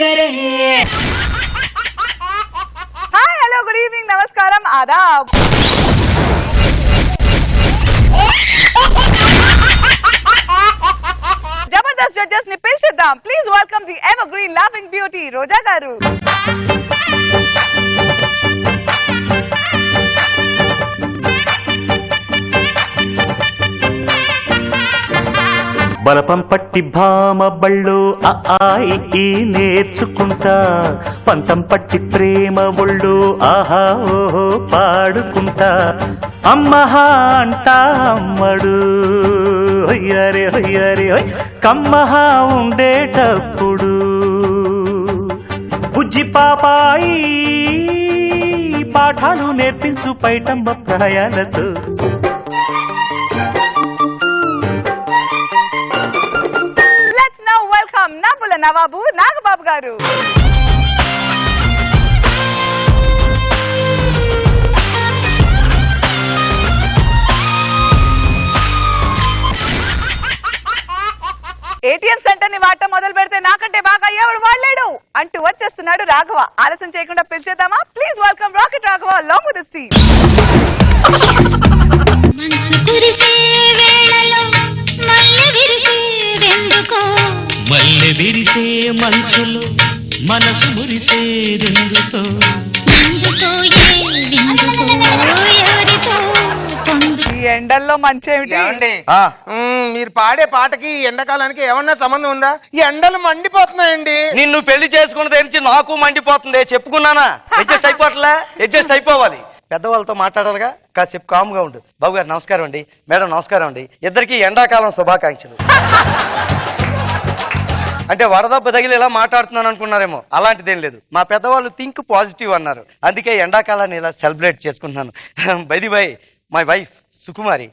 करे। Hi hello good evening नमस्कारम आदाब। जबरदस्त जजेस ని పిలిచేద్దాం. Please welcome the evergreen laughing beauty Roja గారు. బలపం పట్టి భామ బళ్ళు ఈ నేర్చుకుంటా, పంతం పట్టి ప్రేమ ఒళ్ళు ఆహా ఓహో పాడుకుంటా, అమ్మహా అంటా అమ్మడు హొయ్యరే హొయ్యరే హొయ్ కమ్మహా ఉండేటప్పుడు బుజ్జి పాపాయి పాఠాలు నేర్పించు పైటమ్మ ప్రాయాలతో. నవ్వుల నవాబు నాగబాబు గారు. ఏటీఎం సెంటర్ ని వాడటం మొదలు పెడితే నాకంటే బాగా ఎవడు వాడలేడు అంటూ వచ్చేస్తున్నాడు రాఘవ. ఆలస్యం చేయకుండా పిలిచేద్దామా? Please welcome rocket Raghava along with his team. మంచు కురిసే వేళలో మల్లె విరిసే వెందుకో, మల్లె విరిసే మంచులో మనసు మురిసేదెందుకో, ఎందుకో ఏ విందుకో ఎవరితో పొందు. ఈ ఎండల్లో మంచేమిటి? ఏమండి? మీరు పాడే పాటకి ఎండాకాలానికి ఏమన్నా సంబంధం ఉందా? ఈ ఎండలు మండిపోతున్నాయండి. నిన్ను పెళ్లి చేసుకున్న తెలిసి నాకు మండిపోతుంది. చెప్పుకున్నానా? అడ్జస్ట్ అయిపోవట్లే, అడ్జస్ట్ అయిపోవాలి. పెద్దవాళ్ళతో మాట్లాడాలిగా, కాసేపు కామ్గా ఉండు. బాబు గారు నమస్కారం అండి, మేడం నమస్కారం అండి. ఇద్దరికి ఎండాకాలం శుభాకాంక్షలు. అంటే వడదెబ్బ తగిలి ఇలా మాట్లాడుతున్నాను అనుకున్నారేమో, అలాంటిదేం లేదు. మా పెద్దవాళ్ళు థింక్ పాజిటివ్ అన్నారు, అందుకే ఎండాకాలాన్ని ఇలా సెలబ్రేట్ చేసుకుంటున్నాను. By the by my wife Sukumari.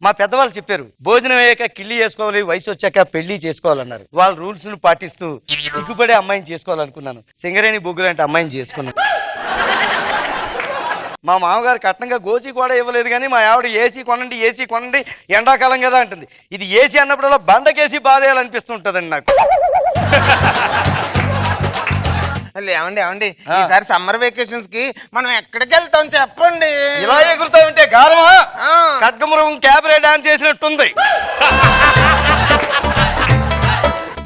మా పెద్దవాళ్ళు చెప్పారు, భోజనం అయ్యాక కిళ్ళి చేసుకోవాలి, వయసు వచ్చాక పెళ్లి చేసుకోవాలన్నారు. వాళ్ళ రూల్స్ ను పాటిస్తూ సిగ్గుపడే అమ్మాయిని చేసుకోవాలనుకున్నాను. సింగరేణి బొగ్గు లాంటి అమ్మాయిని చేసుకున్నాను. మా మామగారు కట్నంగా గోచి కూడా ఇవ్వలేదు, కానీ మా ఆవిడ ఏసీ కొనండి ఎండాకాలం కదా అంటుంది. ఇది ఏసీ అన్నప్పుడల్లా బండకేసి బాధేయాలనిపిస్తుంటదండి నాకు. ఏమండి ఈసారి సమ్మర్ వెకేషన్స్ కి మనం ఎక్కడికి వెళ్తాం చెప్పండి. ఇలా ఎగురుతామంటే గారమా? ఖడ్గమృగం క్యాబరే డాన్స్ చేసినట్టుంది.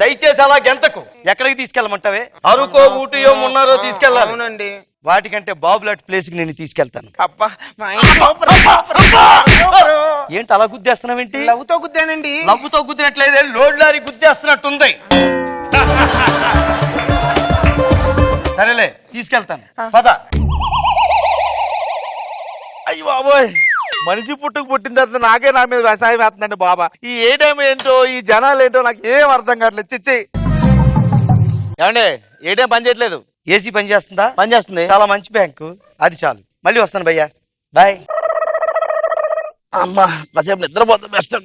దయచేసి అలా గెంతకు. ఎక్కడికి తీసుకెళ్ళమంటావే? అరుకో ఊటియో ఉన్నారో తీసుకెళ్ళాలి. అవునండి, వాటికంటే బాబులాట్ ప్లేస్ కి నేను తీసుకెళ్తాను. అబ్బా మా ఇంట్లో ఏంటి అలా గుద్దేస్తున్నావేంటి? లవ్వుతో గుద్దానండి. లవ్వుతో గుద్దినట్లేదే, లోడ్ లారీ గుద్దేస్తున్నట్టుంది. సరేలే తీసుకెళ్తాను, పద. అయ్యి బాబోయ్, మనిషి పుట్టిన తర్వాత నాకే నా మీద వ్యవసాయం వేస్తుందండి బాబా. ఈ ఏటీఎం ఏంటో, ఈ జనాలు ఏంటో నాకు ఏం అర్థం కావట్లేదు. చిచ్చి ఏమండి, ఏటీఎం పని చేయట్లేదు. ఏసీ పని చేస్తుందా? పని చేస్తుంది. చాలా మంచి బ్యాంకు, అది చాలు. మళ్ళీ వస్తాను భయ్యా, బాయ్. అమ్మా కాసేపు నిద్రపోతుంది, బెస్ట్.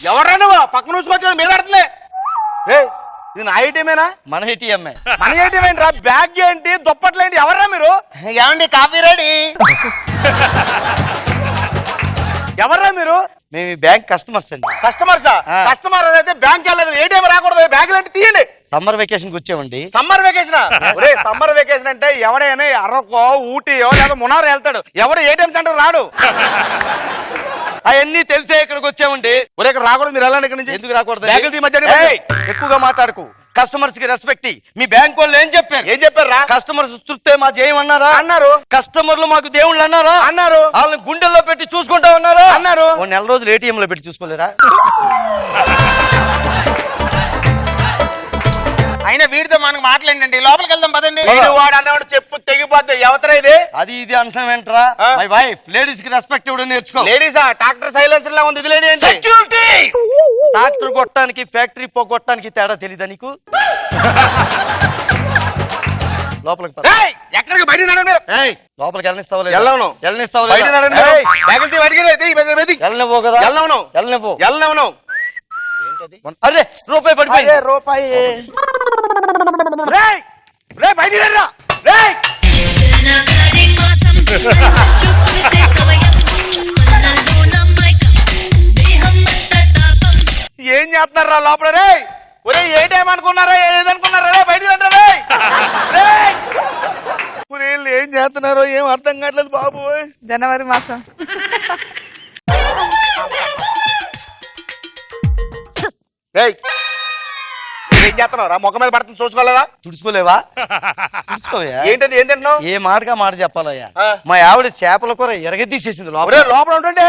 ఎవరా నువ్వు? పక్కన చూసుకొచ్చేది మీద ఆడుతులే. ఇది నా ఏటీఎమేనా? మన ఏటీఎంఏ. మన ఏటీఎం ఏంట్రా? బ్యాగ్ ఏంటి, దుప్పట్లేంటి? ఎవర్రా మీరు? ఏమండి కాఫీ రెడీ? ఎవర్రా మీరు? మేము ఈ బ్యాంక్ కస్టమర్స్ అండి. కస్టమర్సా? కస్టమర్ అయితే బ్యాంక్ వెళ్ళలేదు, ఏటీఎం రాకూడదు. బ్యాంకులు అంటే తీయండి. సమ్మర్ వెకేషన్ కి వచ్చామండి. Summer vacation? ఒరే, సమ్మర్ వెకేషన్ అంటే ఎవడైనా అరకో ఊటీయో లేదా మునారో వెళ్తాడు, ఎవడు ఏటీఎం సెంటర్ రాడు. అవన్నీ తెలిసే ఇక్కడికి వచ్చామండి. ఒరే, ఇక్కడ రాకూడదు, మీరు వెళ్ళండి ఇక్కడ నుంచి. ఎందుకు రాకూడదు? బ్యాంకులు తీ మధ్య. ఎక్కువగా మాట్లాడుకు. కస్టమర్స్ కి రెస్పెక్ట్. మీ బ్యాంక్ వాళ్ళు ఏం చెప్పారు? ఏం చెప్పారా? కస్టమర్స్ తృప్తే మా జయం అన్నారా? అన్నారు. కస్టమర్లు మాకు దేవుళ్ళు అన్నారా? అన్నారు. వాళ్ళని గుండెల్లో పెట్టి చూసుకుంటా ఉన్నారా? అన్నారు. ఓ నెల రోజులు ఏటీఎం లో పెట్టి చూసుకోలేరా? అయినా వీడితో మనకు మాట్లాడండి, లోపలికి వెళ్దాం పదండి. వాడు అన్నవాడు చెప్పు తెగిపోద్ది. ఎవతరా ఇది? అది ఇది అంటున్నాం ఏంట్రా? My wife. లేడీస్ కి రెస్పెక్ట్ ఇవ్వడం నేర్చుకో. లేడీసా? ట్రాక్టర్ సైలెన్సర్ లా ఉంది. ఇది లేడీ ఏంటి? సెక్యూరిటీ. ట్రాక్టర్ కొట్టడానికి ఫ్యాక్టరీ పోగొట్టడానికి తేడా తెలీదా నీకు? లోపలికి పద. ఏయ్, ఎక్కడికి బయటికి నడవండి మీరు. ఏయ్, లోపలికి వెళ్ళనిస్తావా లేదా? వెళ్ళను. వెళ్ళనిస్తావా బయటికి లేదా? నడవండి మీరు. ఏయ్. బ్యాగులు తీ, బయటికి రా, తీ, బయటికి రా, తీ. వెళ్ళనివ్వు కదా? వెళ్ళను. వెళ్ళనివ్వు. వెళ్ళను. అరే రూపాయి పడిపోయింది. రూపాయి. రేయ్, రేయ్, బయటికి రండిరా. రేయ్. ఏం చేస్తున్నారా లోపల? రే ఒరే, ఏ టైం అనుకున్నారా, ఏదనుకున్నారా? రే బయటికి రండి రేయ్. రేయ్. ఒరే, వీళ్ళు ఏం చేస్తున్నారో ఏం అర్థం కావట్లేదు బాబు. జనవరి మాసం. రేయ్, ఏం చేస్తున్నావు? ముఖం మీద పడుతుంది, చూసుకోలేదా? తుడుచుకోలేవా? తుడుచుకోవయ్యా. ఏంటది, ఏం తింటున్నావు? ఏ మాటగా మాట చెప్పాలయ్యా. ఆ. మా ఆవిడ చేపల కూర ఎరగదీసేసింది లోపల. ఒరే, లోపల ఉంటుండే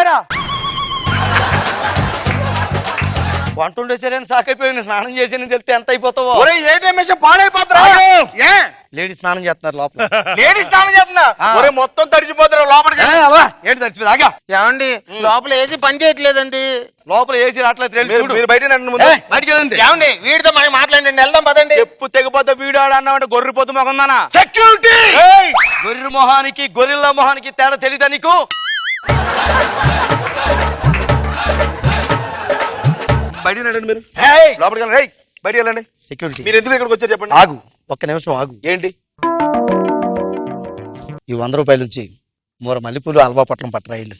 వంట ఉండేసరి సాకైపోయింది. స్నానం చేసి తెలితే ఎంత అయిపోతావో. ఒరే, ఏ టైం వేసే పాడైపోతురా? ఏ లేడీ స్నానం చేస్తున్నారు లోపల. లేడీ స్నానం చేస్తున్నా? ఆ. ఒరే, మొత్తం తడిచిపోతురా లోపలికి. ఏంటి తడిచిపోయింది? ఆగా. ఏమండి, లోపల ఏసీ పని చేయట్లేదండి. లోపల ఏసీ రావట్లేదు. చూడు. మీరు బయట రండి ముందు. బయటికి వెళ్ళండి. ఏమండి, వీడితో మనకి మాట్లాడండి, వెళ్దాం పదండి. చెప్పు తెగిపోతే వీడు ఆడన్నామంటే గొర్రెపోతు మొగందానా? సెక్యూరిటీ. గొర్రె మొహానికి గొర్రెల మొహానికి తేడా తెలీదా నీకు? బయట రండి మీరు. ఏయ్! లోపలికి వెళ్ళండి. రేయ్, బయటికి వెళ్ళండి. సెక్యూరిటీ మీరు ఎందుకు ఇక్కడికి వచ్చారు చెప్పండి. ఆగు, ఒక్క నిమిషం ఆగు. ఏంటి? ఈ 100 రూపాయలు వచ్చి మూర మల్లెపూలు అల్వా పట్లం పట్టరాయిల్లు.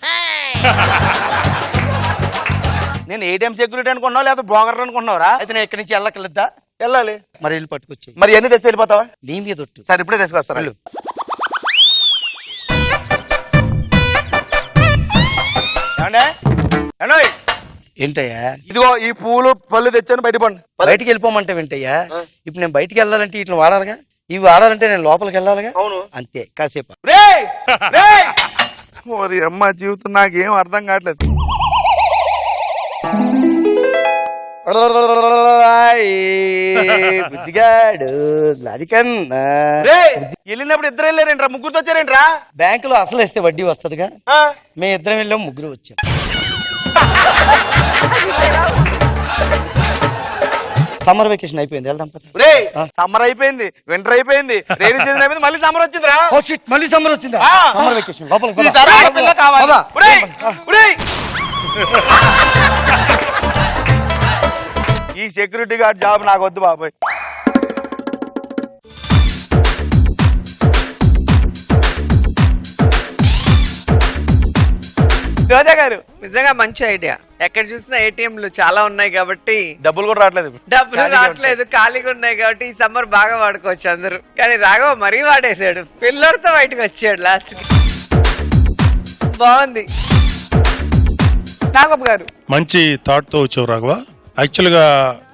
నేను ఏటీఎం సెక్యూరిటీ అనుకున్నావు లేదా బ్రోకర్ అనుకున్నావురా? అయితే నేను ఇక్కడి నుంచి వెళ్ళక్కర్లేదా? వెళ్ళాలి. మరి వెళ్ళి పట్టుకొచ్చి మరి ఎన్ని తెచ్చి వెళ్ళిపోతావా? నీ మీద ఒట్టు. సరే, ఇప్పుడే తీసుకొస్తారా? వెళ్ళు. ఏమండి? ఏమండి? ఏంటయ్యా? ఇదిగో ఈ పూలు పళ్ళు తెచ్చాను, బయట పండి. బయటికి వెళ్ళిపోమంటే వింటయ్యా. ఇప్పుడు నేను బయటికి వెళ్ళాలంటే ఇట్లా వాడాలిగా. ఇవి వాడాలంటే నేను లోపలికి వెళ్ళాలిగా. అవును. అంతే, కాసేపు. రేయ్, రేయ్. ఓరి అమ్మ జీవితం, నాకేం అర్థం కావట్లేదు. బుజ్జిగాడు లరికన్నా. రేయ్, వెళ్ళినప్పుడు ఇద్దరు వెళ్ళారేంట్రా? ముగ్గురుతో వచ్చారేంట్రా? బ్యాంకులో అసలు వేస్తే వడ్డీ వస్తుందిగా. ఆ? మేము ఇద్దరం వెళ్ళాం, ముగ్గురు వచ్చాం. సమ్మర్ వెకేషన్ అయిపోయింది, వెళ్దాం పద. రేయ్, సమ్మర్ అయిపోయింది, వింటర్ అయిపోయింది, రైనీ సీజన్ అయిపోయింది, మళ్ళీ సమ్మర్ వచ్చిందిరా. ఓ షిట్, మళ్ళీ సమ్మర్ వచ్చిందా? ఆ. సమ్మర్ వెకేషన్ లోపలికి పద. ఈసారి ఆడపిల్ల కావాలి. పద. ఒరేయ్, ఒరేయ్. ఈ సెక్యూరిటీ గార్డ్ జాబ్ నాకు వద్దు బాబాయ్. రోజా గారు, నిజంగా మంచి ఐడియా. ఎక్కడ చూసినా ఏటీఎంలు చాలా ఉన్నాయి కాబట్టి డబ్బులు కూడా రావట్లేదు. డబ్బులు రావట్లేదు, ఖాళీగా ఉన్నాయి కాబట్టి ఈ సమ్మర్ బాగా వాడుకోవచ్చు అందరూ. కానీ రాఘవ మరీ వాడేశాడు, పిల్లలతో బయటకు వచ్చాడు లాస్ట్ కి. బాగుంది. నాగబాబు గారు, మంచి థాట్ తో వచ్చావు రాఘవ. యాక్చువల్ గా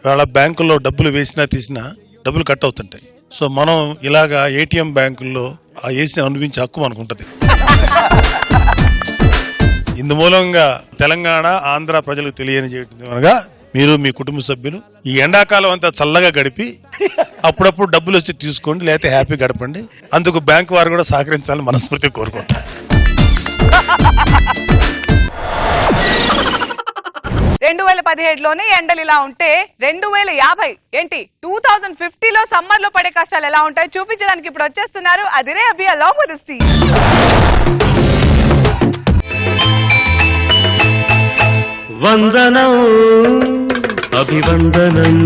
వాళ్ళ బ్యాంకుల్లో డబ్బులు వేసినా తీసినా డబ్బులు కట్ అవుతుంటాయి. సో మనం ఇలాగా ఏటీఎం బ్యాంకుల్లో ఆ ఏసీ అనుభవించే హక్కు మనకుంటది. ఇందుమూలంగా తెలంగాణ ఆంధ్ర ప్రజలకు తెలియజేయడం అనగా మీరు మీ కుటుంబ సభ్యులు ఈ ఎండాకాలం అంతా చల్లగా గడిపి అప్పుడప్పుడు డబ్బులు వస్తే తీసుకోండి, లేకపోతే హ్యాపీ గడపండి. అందుకు బ్యాంకు వారు కూడా సహకరించాలని మనస్ఫూర్తిగా కోరుకుంటారు. 2017లోనే ఎండలు ఇలా ఉంటే 2050 ఏంటి 2050లో సమ్మర్ లో పడే కష్టాలు ఎలా ఉంటాయో చూపించడానికి ఇప్పుడు వచ్చేస్తున్నారు అదిరే అభి along with his team. వందనం అభివందనం,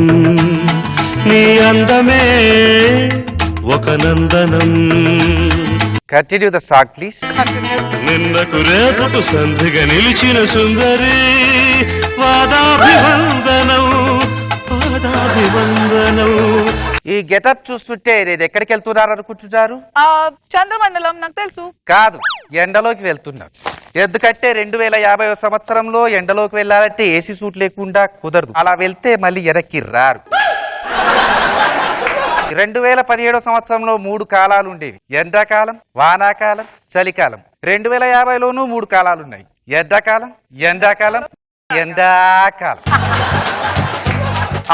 నీ అందమే ఒక నందనం. Continue the song please. నిన్నకు రేపకు సంధిగా నిలిచిన సుందరి, పాదాభివందనం పాదాభివందనం. ఈ గెటప్ చూస్తుంటే నేను ఎక్కడికి వెళ్తున్నారు అనుకుంటున్నారు? చంద్రమండలం నాకు తెలుసు. కాదు, ఎండలోకి వెళ్తున్నారు. ఎందుకంటే 2050 సంవత్సరంలో ఎండలోకి వెళ్ళాలంటే ఏసీ సూట్ లేకుండా కుదరదు. అలా వెళ్తే మళ్ళీ వెనక్కి రారు. 2017 సంవత్సరంలో 3 కాలాలు ఉండేవి. ఎండాకాలం, వానాకాలం, చలికాలం. 2050లోనూ 3 కాలాలు ఉన్నాయి. ఎండాకాలం, ఎండాకాలం, ఎండాకాలం.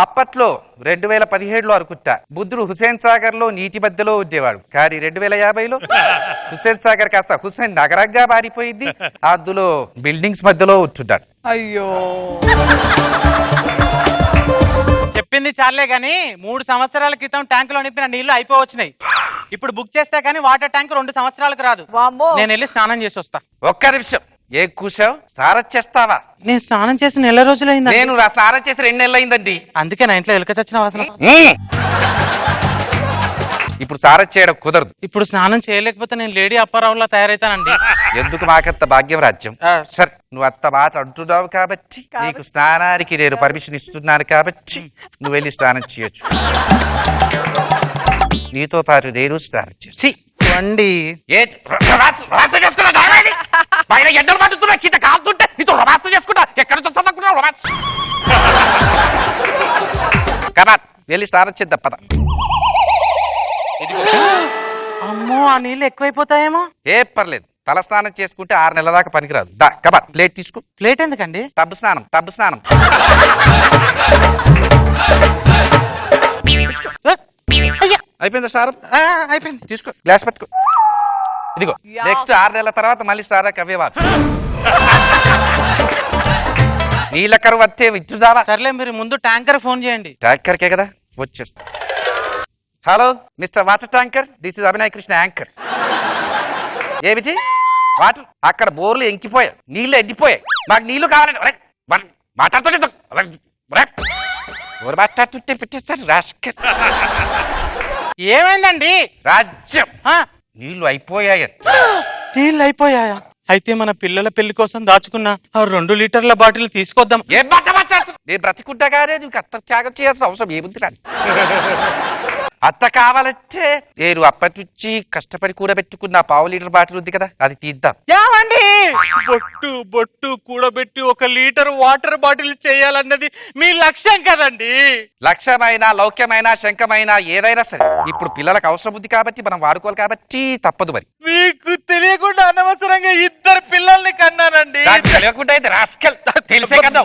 అప్పట్లో 2017లో అనుకుంటా బుద్ధుడు హుసేన్ సాగర్ లో నీటి మధ్యలో ఉండేవాడు. కానీ 2050లో హుసేన్ సాగర్ కాస్త హుసేన్ నగరంగా మారిపోయింది. అందులో బిల్డింగ్స్ మధ్యలో ఉంటున్నాడు. అయ్యో, చెప్పింది చాలే గాని 3 సంవత్సరాల క్రితం ట్యాంకులో నింపిన నీళ్లు అయిపోవచ్చినాయి. ఇప్పుడు బుక్ చేస్తే గానీ వాటర్ ట్యాంక్ 2 సంవత్సరాలకు రాదు. వామ్మో. నేను వెళ్ళి స్నానం చేసి వస్తా. ఒక్క నిమిషం. ఏ కూసావు? సారచ్చేస్తావా? నేను స్నానం చేసి నెల రోజులైంది. నేను సారం చేసి 2 నెలలు అయిందండి. అందుకే నా ఇంట్లో ఎలుక చచ్చిన వాసన. ఇప్పుడు సారం చేయడం కుదరదు. ఇప్పుడు స్నానం చేయలేకపోతే నేను లేడీ అప్పారావులా తయారైతానండి. ఎందుకు మాకంత భాగ్యం రాజ్యం? సరే, నువ్వు అంత మాట అంటున్నావు కాబట్టి నీకు స్నానానికి నేను పర్మిషన్ ఇస్తున్నాను కాబట్టి నువ్వు వెళ్ళి స్నానం చేయొచ్చు. నీతో పాటు నేను స్నానం చేయొచ్చు. వండి ఎండలు పడుతున్నా కింద కాలుతుంటే నీతో రొమాన్స్ చేసుకుంటా. ఎక్కడ చూస్తా రొమాన్స్. కదా వెళ్ళి స్నానం చేద్దాం పద. అమ్మో, ఆ నీళ్ళు ఎక్కువైపోతాయేమో. ఏ పర్లేదు, తల స్నానం చేసుకుంటే 6 నెలల దాకా పనికిరాదు. దా కబా ప్లేట్ తీసుకో. ప్లేట్ ఎందుకండి? టబ్బు స్నానం. అయిపోయిందా సారం? అయిపోయింది. తీసుకో, గ్లాస్ పట్టుకో. ఇదిగో నెక్స్ట్ 6 నెలల తర్వాత మళ్ళీ స్నానానికి అవేవారు. నీళ్ళ కరువు వచ్చే విద్యుదావా? సర్లే, మీరు ముందు ట్యాంకర్ ఫోన్ చేయండి. ట్యాంకర్కే కదా వచ్చేస్తా. Hello mister water tanker, this is Abhinay Krishna anchor. A Vijay, water అక్కడ బోర్లు ఎంకిపోయాయి, నీళ్లు ఎండిపోయాయి. మాకు నీళ్లు కావాలండి. మాట్లాడుతుంటే పెట్టేస్తాడు రాష్ట్ర. ఏమైందండి? రాజ్యం నీళ్లు అయిపోయాయి. నీళ్ళు అయిపోయాయా? అయితే మన పిల్లల పెళ్లి కోసం దాచుకున్న ఆ 2 లీటర్ల బాటిల్ తీసుకొద్దాం. ఏం మాట్లాడుతుంది? నేను బ్రతికుంటా కానీ నీకు అత్త త్యాగం చేయాల్సిన అవసరం ఏముంది? రాని అత్త కావాలంటే నేను అప్పటి నుంచి కష్టపడి కూడబెట్టుకున్న 1/2 లీటర్ బాటిల్ ఉంది కదా, అది తీద్దాం. ఏమండి, బొట్టు కూడబెట్టి 1 లీటర్ వాటర్ బాటిల్ చేయాలన్నది మీ లక్ష్యం కదండి. లక్ష్యమైనా లౌక్యమైనా శంఖమైనా ఏదైనా సరే ఇప్పుడు పిల్లలకు అవసరం ఉంది కాబట్టి మనం వాడుకోవాలి కాబట్టి తప్పదు. మరి మీకు తెలియకుండా అనవసరంగా 2 పిల్లల్ని కన్నానండి. తెలియకుండా అయితే రాస్కెల్ తెలిసే కన్నా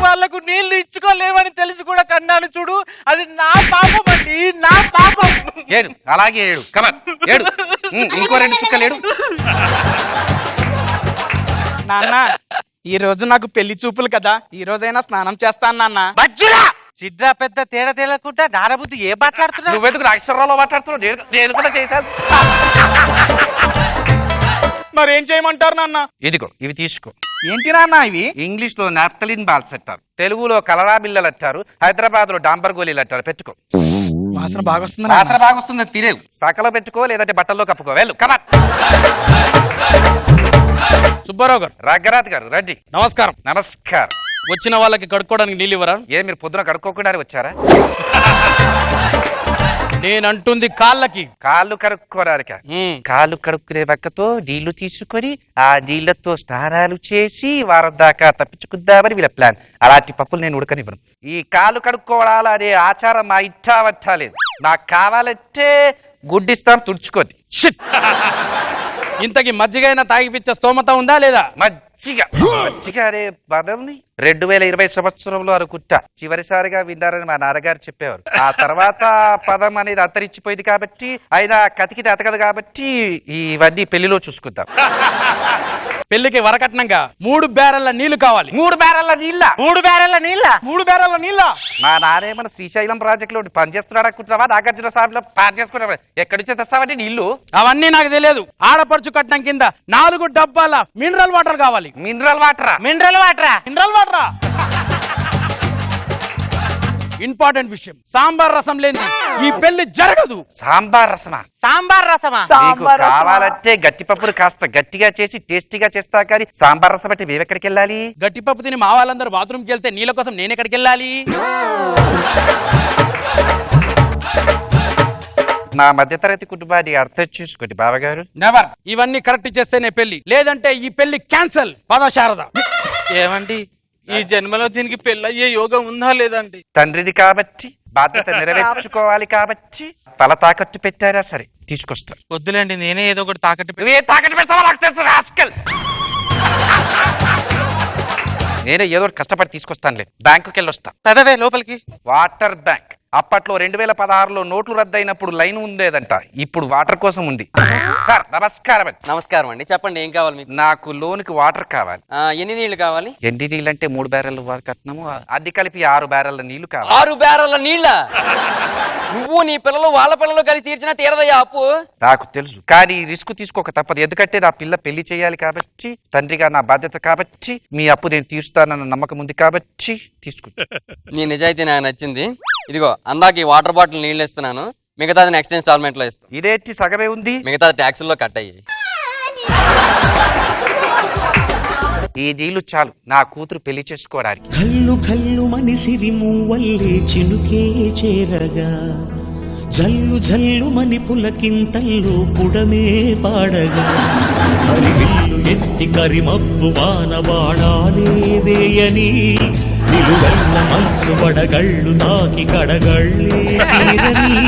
వాళ్ళకు నీళ్లు ఇచ్చుకోలేవని తెలిసి కూడా కన్నాను చూడు. అది నా పాపం అండి, నా పాపం. ఏడు, అలాగే ఏడు. కమన్ ఏడు. ఇంకో 2 చుక్కలు ఏడు. నాన్న, ఈ రోజు నాకు పెళ్లి చూపులు కదా, ఈ రోజైనా స్నానం చేస్తాను నాన్న. చిడ్రా పెద్ద తేడా తేలకుండా గారబుద్ధి ఏ మాట్లాడుతున్నావు? నువ్వెందుకు అక్షరాల్లో మాట్లాడుతున్నావు? నేను కూడా చేశాను. మరేం చేయమంటారు నాన్న? ఇదిగో ఇవి తీసుకో. ఏంటి నాన్న ఇవి? ఇంగ్లీష్ లో నాప్థలిన్ బాల్స్ అంటారు, తెలుగులో కలరా బిల్లలు అంటారు, హైదరాబాద్ లో డాంబర్ గోళీలు అంటారు. పెట్టుకో. వాసన బాగా వస్తుంది. వాసన బాగా వస్తుంది, తినేవు. సకలో పెట్టుకో, లేదంటే బట్టల్లో కప్పుకో. వెళ్ళు కమన్. సుబ్బారావు గారు, రగ్గరాత్ గారు రండి. నమస్కారం. నమస్కారం. వచ్చిన వాళ్ళకి కడుక్కోవడానికి నీళ్ళు ఇవ్వరా? ఏ మీరు పొద్దున కడుక్కోకుండానే వచ్చారా? నేనంటుంది కాళ్ళకి. కాళ్ళు కడుక్కోరాక? కాళ్ళు కడుక్కునే పక్కతో నీళ్లు తీసుకొని ఆ నీళ్లతో స్నానాలు చేసి వారం దాకా తప్పించుకుందామని వీళ్ళ ప్లాన్. అలాంటి పప్పులు నేను ఉడకనివ్వను. ఈ కాళ్ళు కడుక్కోవడాలు అనే ఆచారం మా ఇట్టా వట్టా లేదు. నాకు కావాలంటే గుడ్డిస్తాం, తుడుచుకోండి. ఇంతకి మజ్జిగైనా తాగిపిచ్చే స్తోమత ఉందా లేదా? మజ్జిగ అనే పదంని 2020 సంవత్సరంలో అనుకుంటా చివరిసారిగా విన్నారని మా నాన్నగారు చెప్పేవారు. ఆ తర్వాత పదం అనేది అంతరించిపోయింది కాబట్టి, అయినా కతికితే అతకదు కాబట్టి ఇవన్నీ పెళ్లిలో చూసుకుందాం. పెళ్లికి వరకట్నంగా 3 బ్యారెళ్ల నీళ్లు కావాలి. 3 బ్యారెళ్ల నీళ్ళ? 3 బ్యారెళ్ల నీళ్ళ? 3 బ్యారెళ్ల నీళ్ళ? మా నానేమన్నా శ్రీశైలం ప్రాజెక్ట్ లో పనిచేస్తున్నాడు అనుకుంటున్నావా? నాగార్జున సాబ్ లో పని చేసుకుంటావా? ఎక్కడి నుంచి తెస్తావండి నీళ్లు? అవన్నీ నాకు తెలియదు. ఆడపడుచు కట్నం కింద 4 డబ్బాల మినరల్ వాటర్ కావాలి. మినరల్ వాటరా? మినరల్ వాటరా? మినరల్ వాటరా? ఇంపార్టెంట్ విషయం, సాంబార్ రసం లేని ఈ పెళ్లి జరగదు. సాంబార్ రసమా? సాంబార్ రసమా? నీకు కావాలంటే గట్టిపప్పులు కాస్త గట్టిగా చేసి టేస్టీగా చేస్తా, కానీ సాంబార్ రసం అంటే మేమెక్కడికి వెళ్ళాలి? గట్టిపప్పు తిని మా వాళ్ళందరూ బాత్రూమ్కి వెళ్తే నీళ్ళ కోసం నేను ఎక్కడికి వెళ్ళాలి? మా మధ్యతరగతి కుటుంబాన్ని అర్థం చేసుకోండి బావగారు. నెవర్. ఇవన్నీ కరెక్ట్ చేస్తేనే పెళ్లి, లేదంటే ఈ పెళ్లి క్యాన్సల్. పద శారద. ఏమండి, ఈ జన్మలో దీనికి పెళ్ళయ్యే యోగం ఉందా లేదండి? తండ్రిది కాబట్టి బాధ్యత నెరవేర్చుకోవాలి కాబట్టి తల తాకట్టు పెట్టారా? సరే తీసుకొస్తారు. వద్దులేండి, నేనే ఏదో ఒకటి తాకట్టు. నువ్వే తాకట్టు పెడతావా నాకు తెలుసు రాస్కల్. నేనే ఏదో కష్టపడి తీసుకొస్తానులే. బ్యాంకుకి వెళ్ళొస్తా. పదవే లోపలికి. వాటర్ బ్యాంక్ అప్పట్లో 2016లో నోట్లు రద్దయినప్పుడు లైన్ ఉండేదంట, ఇప్పుడు వాటర్ కోసం ఉంది. సార్ నమస్కారం అండి. నమస్కారం అండి, చెప్పండి ఏం కావాలి మీకు? నాకు లోన్కి వాటర్ కావాలి. ఎన్ని నీళ్లు కావాలి? ఎన్ని నీళ్ళు అంటే 3 బ్యారెల్ కట్టినాము, అది కలిపి 6 బ్యారెల్ నీళ్లు కావాలి. 6 బ్యారెల్ల నీళ్ళ? నువ్వు నీ పిల్లలు వాళ్ళ పిల్లలు కలిసి తీర్చినా తీరదయ్యా అప్పు. నాకు తెలుసు, కానీ రిస్క్ తీసుకోక తప్పదు. ఎందుకంటే నా పిల్ల పెళ్లి చేయాలి కాబట్టి, తండ్రిగా నా బాధ్యత కాబట్టి, మీ అప్పు నేను తీరుస్తానన్న నమ్మకం ఉంది కాబట్టి తీసుకుంటా. నీ నిజాయితీ నాకు నచ్చింది. ఇదిగో అందాక ఈ వాటర్ బాటిల్ నీళ్ళు ఇస్తున్నాను, మిగతాది నెక్స్ట్ ఇన్స్టాల్మెంట్ లో ఇస్తాను. ఇదేంటి సగమే ఉంది? మిగతాది ట్యాక్సుల్లో కట్ అయ్యాయి. ఈ నీళ్లు చాలు నా కూతురు పెళ్లి చేసుకోవడానికి. కల్లు కల్లు మనిసిరి మూవల్లే చినుకే చేరగా, జల్లు జల్లు మని పులకింతల్లో పుడమే పాడగా, హరివిల్లు ఎత్తి కరిమబ్బు వాన బాణాలే వేయని, నిలువెల్ల మంచు వడగళ్ళు తాకి కడగళ్ళే తీరని.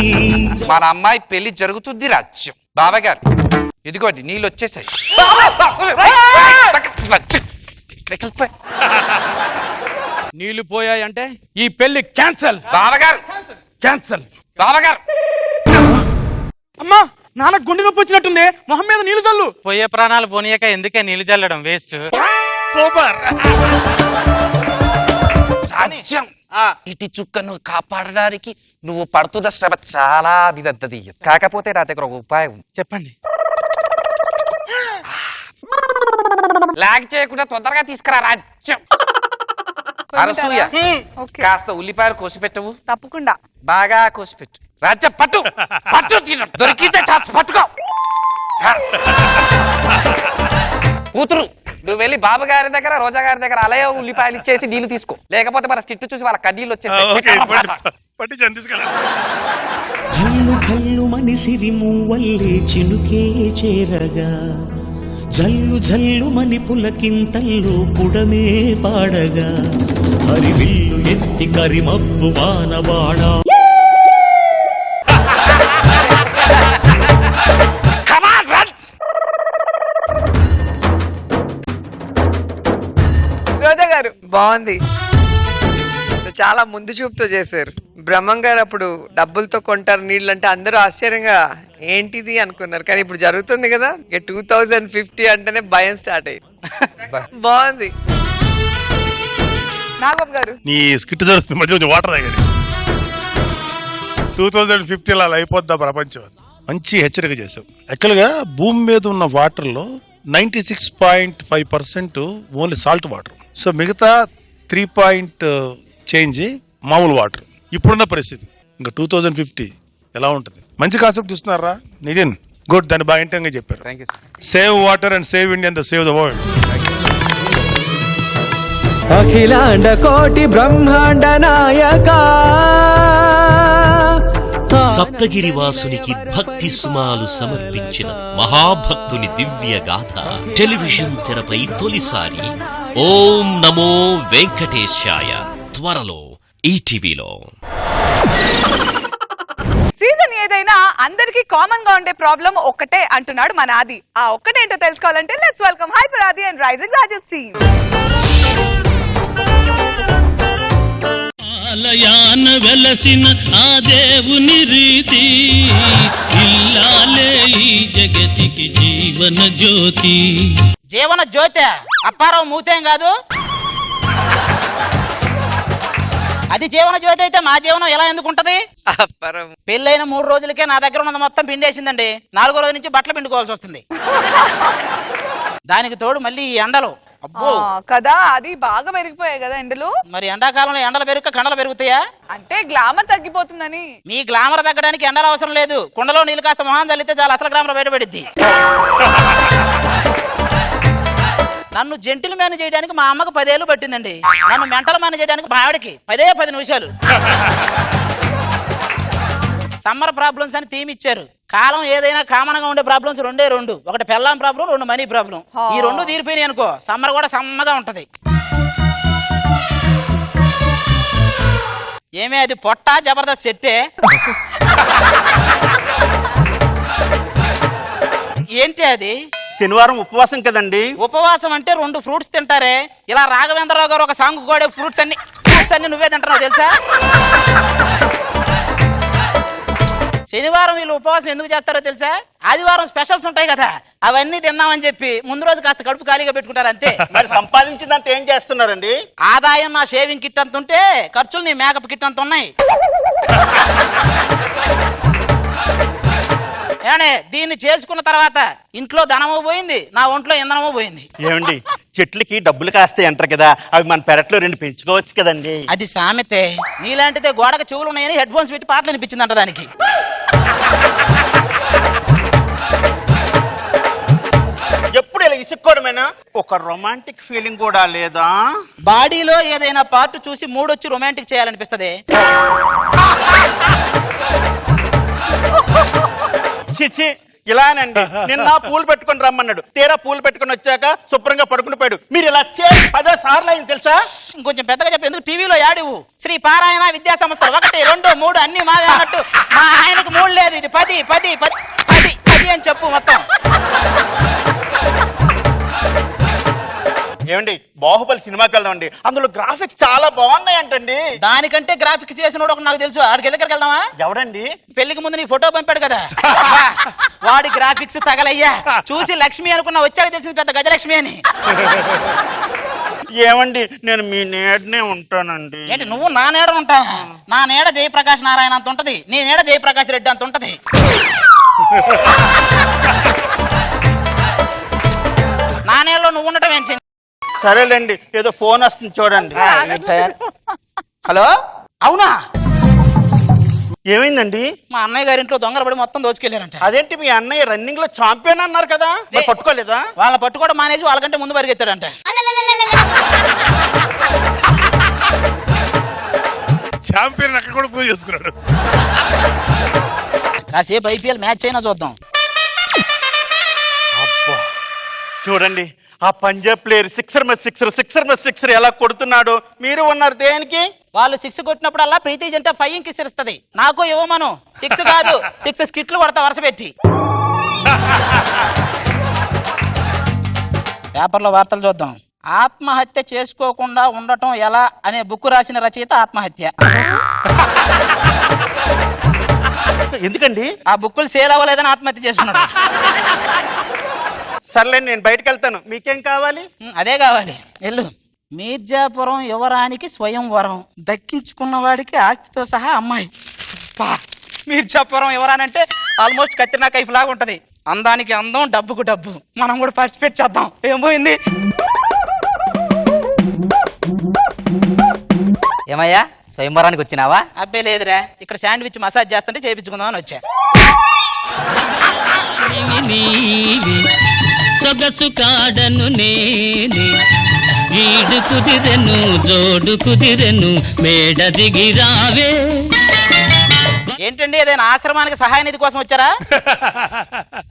మన అమ్మాయి పెళ్లి జరుగుతుంది రాజ్యం. బాబాగారు ఇదిగోండి నీళ్ళు వచ్చేసాయి. నీళ్లు పోయాయంటే ఈ పెళ్లి క్యాన్సల్. బాబాగారు క్యాన్సల్. బాబాగారు అమ్మా, నాన్న గుండె నొప్పి వచ్చినట్టుంది, మొహం మీద నీళ్లు చల్లు. పోయే ప్రాణాలు పోనీయక ఎందుకే నీళ్ళు చల్లడం, వేస్ట్. సూపర్. రాజ్యం ఇటు చుక్కను కాపాడడానికి నువ్వు పడుతున్న శ్రమ చాలా విదద్దది. కాకపోతే నా దగ్గర ఒక ఉపాయం ఉంది. చెప్పండి. లాగ్ చేయకుండా తొందరగా తీసుకురా రాజ్యం. అరసూయ కాస్త ఉల్లిపాయలు కోసిపెట్టవు. తప్పకుండా. బాగా కోసిపెట్టు. రాజ్యం పట్టు పట్టు, దొరికితే చాచు పట్టుకో. కూతురు నువ్వు వెళ్ళి బాబు గారి దగ్గర రోజా గారి దగ్గర అలయ ఉల్లిపాయలు ఇచ్చేసి నీళ్లు తీసుకో, లేకపోతే మన స్టిట్టు చూసి వాళ్ళ కన్నీళ్ళు వచ్చేసి. కల్లు కల్లు మనిసిరి మూవల్లే చినుకే చేరగా, జల్లు జల్లు మని పులకింతల్లో పుడమే పాడగా, హరివిల్లు ఎత్తి కరిమబ్బు వాన బాణా. రోజా గారు బాగుంది, చాలా ముందు చూపుతో చేశారు. బ్రహ్మం గారు అప్పుడు డబ్బులతో కొంటారు నీళ్ళు అంటే అందరూ ఆశ్చర్యంగా ఏంటిది అనుకున్నారు, కానీ ఇప్పుడు జరుగుతుంది కదా. 2050 అంటేనే భయం స్టార్ట్ అయ్యింది. బాగుంది. నాగబాబు గారు నీ స్కిట్ జరుగుతుంది మధ్య కొంచెం వాటర్ తాగండి. 2050 అలా అయిపోద్దా ప్రపంచం. మంచి హెచ్చరిక చేశావు. యాక్చువల్గా భూమి మీద ఉన్న వాటర్లో 96.5% ఓన్లీ సాల్ట్ వాటర్. సో మిగతా 3 చేంజ్ మామూలు వాటర్. ఇప్పుడున్న పరిస్థితి ఇంకా 2050 ఎలా ఉంటుంది. మంచి కాన్సెప్ట్ ఇస్తున్నారా నితిన్, గుడ్. దాన్ని బాగా ఇంటర్గా చెప్పారు. Save water and save India and save the world. అఖిలాండ కోటి బ్రహ్మాండ నాయక, సప్తగిరివాసునికి భక్తి సుమాలు సమర్పించిన మహాభక్తుని దివ్య గాథ టెలివిజన్ తెరపై తొలిసారి. ఓం నమో వెంకటేశాయ, త్వరలో ఈటీవీలో. సీజన్ ఏదైనా అందరికి కామన్ గా ఉండే ప్రాబ్లం ఒక్కటే అంటున్నాడు మన ఆది. ఆ ఒక్కటేంటో తెలుసుకోవాలంటే let's welcome hyper Aadi and rising రాజెస్ team. ఆలయాన వెలసిన ఆ దేవుని రీతి, ఇల్లాలే ఈ జగతికి జీవన జ్యోతి. జీవన జ్యోతి అప్పారావు మూతేం కాదు. అది జీవన జ్యోతి అయితే మా జీవనం ఎలా ఎందుకుంటది? పెళ్ళైన 3 రోజులకే నా దగ్గర ఉన్నది మొత్తం పిండేసిందండి. 4వ రోజు నుంచి బట్టలు పిండుకోవాల్సి వస్తుంది. దానికి తోడు మళ్ళీ ఈ ఎండలు. అబ్బో కదా, అది బాగా పెరిగిపోయాయి కదా ఎండలు. మరి ఎండాకాలంలో ఎండలు పెరుగు కండలు పెరుగుతాయా? అంటే గ్లామర్ తగ్గిపోతుందని. మీ గ్లామర్ తగ్గడానికి ఎండలు అవసరం లేదు. కుండలో నీళ్ళు కాస్త మొహం చల్లితే చాలా అసలు గ్లామర్ బయటపడిద్ది. నన్ను జెంటిల్ మ్యాన్ చేయడానికి మా అమ్మకు 10 ఏళ్ళు పట్టిందండి. నన్ను మెంటల్ మ్యాన్ చేయడానికి మా ఆవిడకి 10 నిమిషాలు. సమ్మర్ ప్రాబ్లమ్స్ అని థీమ్ ఇచ్చారు. కాలం ఏదైనా కామన్ గా ఉండే ప్రాబ్లమ్స్ 2. ఒకటి పెళ్ళాం ప్రాబ్లం, 2 మనీ ప్రాబ్లం. ఈ 2 తీరిపోయినాయి అనుకో, సమ్మర్ కూడా సమ్మగా ఉంటది. ఏమే అది పొట్ట జబర్దస్త్ సెట్టే. ఏంటి అది? శనివారం ఉపవాసం కదండి. ఉపవాసం అంటే 2 ఫ్రూట్స్ తింటారే. ఇలా రాఘవేంద్రరావు గారు ఒక సాంగ్ కూడా ఫ్రూట్స్ అన్ని నువ్వే తింటున్నావు తెలుసా? శనివారం వీళ్ళు ఉపవాసం ఎందుకు చేస్తారో తెలుసా? ఆదివారం స్పెషల్స్ ఉంటాయి కదా, అవన్నీ తిన్నామని చెప్పి ముందు రోజు కాస్త కడుపు ఖాళీగా పెట్టుకుంటారు అంతే. మరి సంపాదించిందంత ఏం చేస్తున్నారండి? ఆదాయం నా షేవింగ్ కిట్ అంత ఉంటే ఖర్చులు నీ మేకప్ కిట్ అంత ఉన్నాయి. ఏమండి, దీన్ని చేసుకున్న తర్వాత ఇంట్లో ధనమో పోయింది, నా ఒంట్లో ఇంధనమో పోయింది. ఏమండి, చెట్లకి డబ్బులు కాస్తాయి అంటారు కదా, అవి మన పెరట్లో 2 పెంచుకోవచ్చు కదండి. అది సామెతే. నీలాంటిదే గోడకు చెవులు ఉన్నాయని హెడ్ ఫోన్స్ పెట్టి పాటలు అనిపించిందంట దానికి. ఎప్పుడు ఇలా ఇసుక్కోవడమేనా? ఒక రొమాంటిక్ ఫీలింగ్ కూడా లేదా? బాడీలో ఏదైనా పార్ట్ చూసి మూడొచ్చి రొమాంటిక్ చేయాలనిపిస్తది. చిచి, ఇలానండి. నిన్న పూలు పెట్టుకొని రమ్మన్నాడు, తీరా పూలు పెట్టుకొని వచ్చాక శుభ్రంగా పడుకుని పోయాడు. మీరు ఇలా చేసి 10 సార్లు అయింది తెలుసా? ఇంకొంచెం పెద్దగా చెప్పి ఎందుకు టీవీలో యాడివు? శ్రీ పారాయణ విద్యా సంస్థలు 1, 2, 3 అన్ని మావే అన్నట్టు మా ఆయనకు 3 లేదు, ఇది 10 10 10 10 10 అని చెప్పు మొత్తం. ఏమండి, బాహుబలి సినిమాకి వెళ్దామండి, అందులో గ్రాఫిక్స్ చాలా బాగున్నాయంటండి. దానికంటే గ్రాఫిక్స్ చేసినోడు ఒక నాకు తెలుసు. ఆడికి దగ్గరికి వెళ్దామా? ఎవడండి? పెళ్లికి ముందు నీ ఫోటో పంపాడు కదా, వాడి గ్రాఫిక్స్ తగలయ్యా. చూసి లక్ష్మి అనుకున్నా, వచ్చాక తెలిసింది పెద్ద గజలక్ష్మి అని. ఏమండి, నేను మీ నీడనే ఉంటానండి. ఏంటి నువ్వు నా నీడ ఉంటావా? నా నీడ జయప్రకాష్ నారాయణ అంత ఉంటది, నీ నీడ జయప్రకాష్ రెడ్డి అంత ఉంటది. నా నీడలో నువ్వు ఉండటం ఏంటి? సరేలేండి, ఏదో ఫోన్ వస్తుంది చూడండి. హలో, అవునా? ఏమైందండి? మా అన్నయ్య గారి ఇంట్లో దొంగలు పడి మొత్తం దోచుకెళ్ళారంట. అదేంటి, మీ అన్నయ్య రన్నింగ్ లో ఛాంపియన్ అన్నారు కదా, మరి పట్టుకోలేదా? వాళ్ళ పట్టుకోవడం మానేసి వాళ్ళకంటే ముందు పరిగెత్తాడంట. ఛాంపియన్ అక్కడ కూడా పూజ చేసుకున్నాడు. కాసేపు ఐపీఎల్ మ్యాచ్ అయినా చూద్దాం. అబ్బా, చూడండి ఆ పంజాబ్ ప్లేయర్ సిక్సర్ ఎలా కొడుతున్నాడు. మీరు ఉన్నారు దేనికి? వాళ్ళు 6 కొట్టినప్పుడల్లా ప్రీతి జంట 5 కిసిరిస్తుంది. నాకు ఇవ్వమను. 6 కాదు 6 స్కిట్లు కొడతా వరుస పెట్టి. పేపర్లో వార్తలు చూద్దాం. ఆత్మహత్య చేసుకోకుండా ఉండటం ఎలా అనే బుక్ రాసిన రచయిత ఆత్మహత్య. ఎందుకండి? ఆ బుక్కులు సేల్ అవ్వలేదని ఆత్మహత్య చేసుకున్నాడు. సర్లేండి, నేను బయటకు వెళ్తాను, మీకేం కావాలి? అదే కావాలి, వెళ్ళు. మీర్జాపురం యువరానికి స్వయంవరం, దక్కించుకున్న వాడికి ఆస్తితో సహా అమ్మాయి. మీర్జాపురం యువరానంటే ఆల్మోస్ట్ కత్తినా కైఫ్ లాగా ఉంటది. అందానికి అందం, డబ్బుకు డబ్బు. మనం కూడా పార్టిసిపేట్ చేద్దాం. ఏం పోయింది? ఏమయ్యా, స్వయంవరానికి వచ్చినావా? అబ్బే లేదురా, ఇక్కడ శాండ్విచ్ మసాజ్ చేస్తుంటే చేయించుకుందామని వచ్చా. సొగసు కాడను నేనే, ఈడు కుదిరెను జోడు కుదిరెను, మేడ దిగి రావే. ఏంటండి, ఏదైనా ఆశ్రమానికి సహాయ నిధి కోసం వచ్చారా?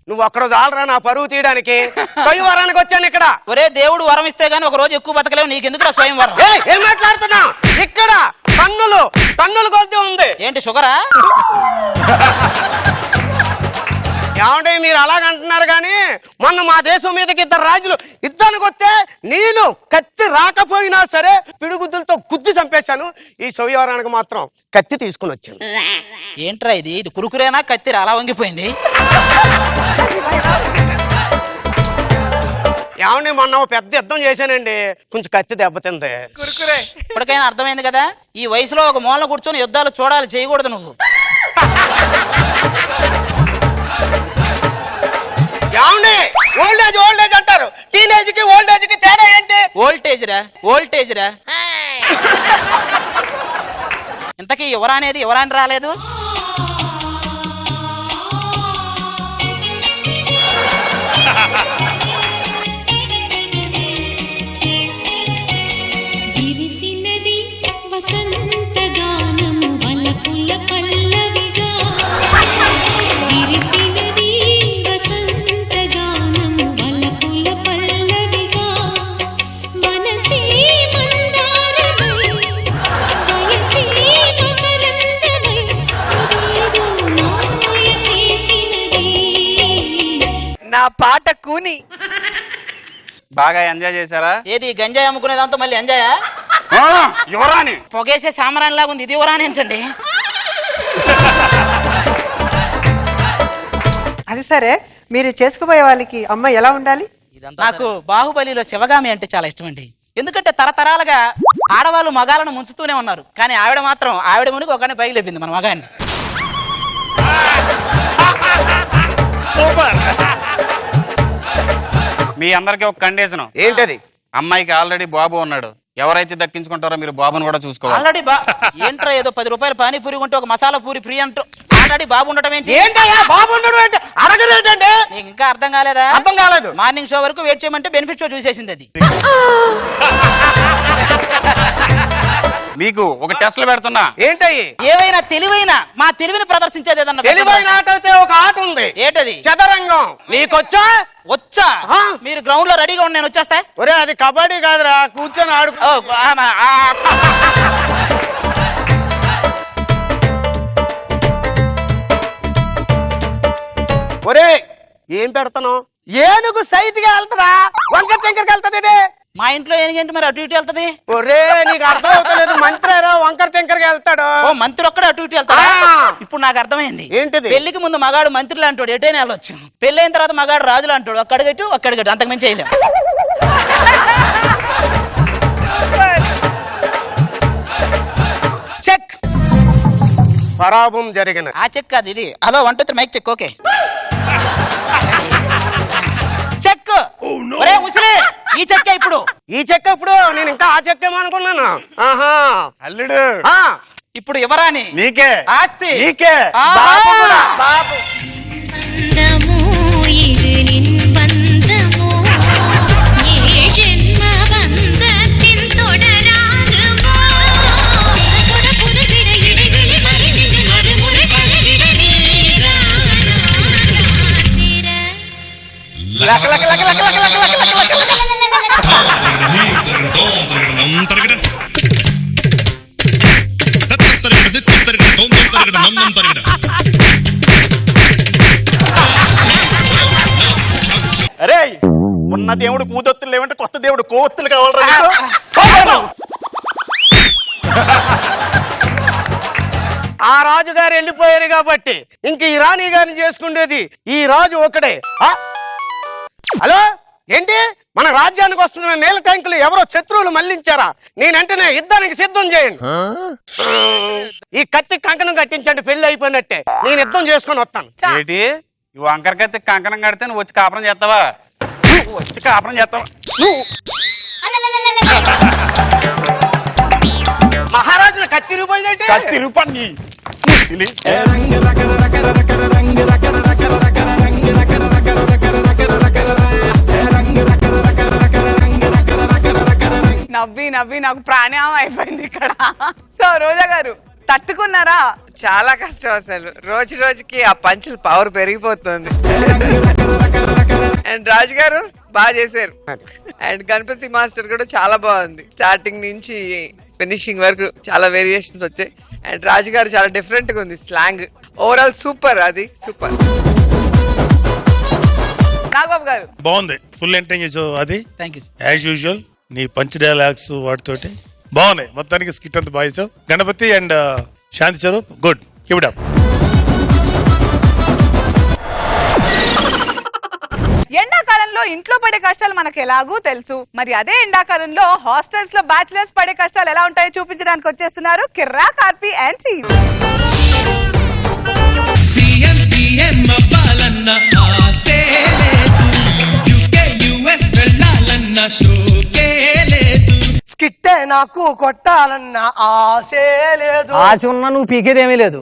నువ్వు అక్కడ చాలరా నా పరువు తీయడానికి. స్వయంవరానికి వచ్చాను ఇక్కడ. ఒరే, దేవుడు వరం ఇస్తే గానీ ఒక రోజు ఎక్కువ బతకలేవు, నీకెందుకురా స్వయంవరం? ఏం మాట్లాడుతున్నావు? ఇక్కడ టన్నులు కొద్ది ఉంది. ఏంటి షుగరా? ఏమంటే మీరు అలాగంటున్నారు కానీ మొన్న మా దేశం మీదకి 2 రాజులు యుద్ధానికి వస్తే నేను కత్తి రాకపోయినా సరే పిడుగుద్దులతో గుద్ది చంపేశాను. ఈ స్వయంవరానికి మాత్రం కత్తి తీసుకుని వచ్చాను. ఏంట్రా ఇది కురుకురేనా కత్తిరా అలా వంగిపోయింది? ఏమండి, మొన్న పెద్ద యుద్ధం చేశానండి, కొంచెం కత్తి దెబ్బతింది. ఇప్పటికైనా అర్థమైంది కదా, ఈ వయసులో ఒక మూల కూర్చొని యుద్ధాలు చూడాలి, చేయకూడదు నువ్వు. ఏమండి, ఓల్డేజ్ అంటారు. టీనేజ్ కి ఓల్డేజ్ కి తేడా ఏంటి? ఓల్టేజ్ రా. ఇంతకీ ఎవరనేది ఎవరాని రాలేదు? విరిసినది వసంత గానము వలపుల పల్లవిగా. విరిసినది వసంత గానము వలపుల పల్లవిగా. మనసే మందారమై వయసే మకరందమై ఏదో మాయ చేసినది. నా పాట కూని. బాగా ఎంజాయ్ చేశారా? ఏది గంజాయి అమ్ముకునే దాంతో మళ్ళీ ఎంజాయా? యువరాణి పొగేసే సామరాన్ లాగా ఉంది, ఇది యువరాని ఏంటండి? అది సరే, మీరు చేసుకుపోయే వాళ్ళకి అమ్మాయి ఎలా ఉండాలి? నాకు బాహుబలిలో శివగామి అంటే చాలా ఇష్టం అండి. ఎందుకంటే తరతరాలుగా ఆడవాళ్ళు మగాలను ముంచుతూనే ఉన్నారు, కానీ ఆవిడ మాత్రం ఆవిడ మునిగి ఒకరిని పైకి లేపింది మన మగాన్ని. మీ అందరికీ ఒక కండిషన్. ఏంటది? అమ్మాయికి ఆల్రెడీ బాబు ఉన్నాడు. ఎవరైతే దక్కించుకుంటారో మీరు బాబుని కూడా చూసుకోవాలి. ఆల్రెడీ ఏంట్రా ఏదో 10 రూపాయలు పానీపూరి కొంటే ఒక మసాలా పూరి ఫ్రీ అంటూ ఆల్రెడీ బాబు ఉండటం ఏంటి? ఏంటయ్యా బాబు ఉండడం ఏంటి? అడగలేదండి. నీకు ఇంకా అర్థం కాలేదా? అర్థం కాలేదు. మార్నింగ్ షో వరకు వెయిట్ చేయమంటే బెనిఫిట్ షో చూసేసింది అది. మీకు ఒక టెస్ట్లు పెడుతున్నా. ఏంటయ్యి? ఏవైనా తెలివైన మా తెలివిని ప్రదర్శించేది ఏదన్నా తెలివైన ఆట అయితే ఒక ఆట ఉంది. ఏంటది? చదరంగం. నీకొచ్చా? వచ్చా? మీరు గ్రౌండ్ లో రెడీగా ఉండి నేను వచ్చేస్తా. ఒరే అది కబడ్డీ కాదురా, కూర్చొని ఆడు. ఒరే ఏం పెడతాను? ఏనుగు సైతిగా వెళ్తారా, వంకర టెంకర్కి వెళ్తుంది. మా ఇంట్లో ఏనుగేంటి మరి అటు ఇటు వెళ్తది? ఒరే నీకు అర్థం అవుతలేదు. మంత్రి వంకర టెంకర్కి వెళ్తాడు. ఓ మంత్రి ఒక్కడే అటు ఇటు వెళ్తాడా? ఇప్పుడు నాకు అర్థమైంది. ఏంటిది? పెళ్లికి ముందు మగాడు మంత్రులు అంటాడు, ఎటైనా వెళ్ళొచ్చు. పెళ్ళైన తర్వాత మగాడు రాజులు అంటాడు, ఒక్కడిగట్టు ఒక్కడిగట్టు, అంతకు మించి చేయలేం. చెక్. పరాభం జరిగిన ఆ చెక్ కాదు ఇది. Hello 1 2 3 mike check. Okay check. ఒరే ముసలి, ఈ చెక్క ఇప్పుడు. ఈ చెక్క ఇప్పుడు? నేను ఇంకా ఆ చెక్కేమో అనుకున్నాను. ఆహా అల్లుడు ఇప్పుడు ఎవరాని? నీకే. ఆస్తి నీకే. బాబు కూడా. బాబు అరే ఉన్న దేవుడు కూదొత్తులు లేవంటే కొత్త దేవుడు కోవత్తులు కావాలరా? ఆ రాజు గారు వెళ్ళిపోయారు కాబట్టి ఇంక ఈ రాణి గారిని చేసుకునేది ఈ రాజు ఒకడే. హలో ఏంటి? మన రాజ్యానికి వస్తున్న నీళ్ళ ట్యాంకులు ఎవరో శత్రువులు మళ్లించారా? నేనంటేనే యుద్ధానికి సిద్ధం చేయండి. ఈ కత్తి కంకణం కట్టించండి, పెళ్లి అయిపోయినట్టే. నేను యుద్ధం చేసుకొని వస్తాను. ఏంటి ఈ వంకర కత్తి కంకణం కడితే నువ్వు వచ్చి కాపురం చేస్తావా? వచ్చి కాపురం చేస్తావా? మహారాజుల కత్తి రూపాయిందంటే కత్తి రూపాయి. నవ్వి నవ్వి నాకు ప్రాణాయామం అయిపోయింది ఇక్కడ. సో రోజా గారు తట్టుకున్నారా? చాలా కష్టం అసలు. రోజు రోజుకి ఆ పంచుల పవర్ పెరిగిపోతుంది. అండ్ రాజు గారు బాగా చేశారు. అండ్ గణపతి మాస్టర్ కూడా చాలా బాగుంది. స్టార్టింగ్ నుంచి ఫినిషింగ్ వరకు చాలా వేరియేషన్స్ వచ్చాయి. అండ్ రాజు గారు చాలా డిఫరెంట్ గా ఉంది స్లాంగ్. Overall super. అది సూపర్. నాగబాబు గారు బాగుంది, ఫుల్ ఎంటర్టైన్ చేసావు. అది థ్యాంక్ యూ యాజ్ యూజువల్ నీ పంచ్ డైలాగ్స్ వాటితోటి బాగున్నాయి. మొత్తానికి స్కిట్ అంతా బాగా చేసావు. Ganapathi and Shanti Swaroop good, keep it up. ఎండాకాలంలో ఇంట్లో పడే కష్టాలు మనకు ఎలాగూ తెలుసు. మరి అదే ఎండాకాలంలో హాస్టల్స్ లో బ్యాచిలర్స్ పడే కష్టాలు ఎలా ఉంటాయో చూపించడానికి వచ్చేస్తున్నారు కిర్రా కార్పి అండ్ చీజ్. స్కిట్టే నాకు కొట్టాలన్న ఆశే లేదు. ఆశ ఉన్నా నువ్వు పీకేదేమీ లేదు.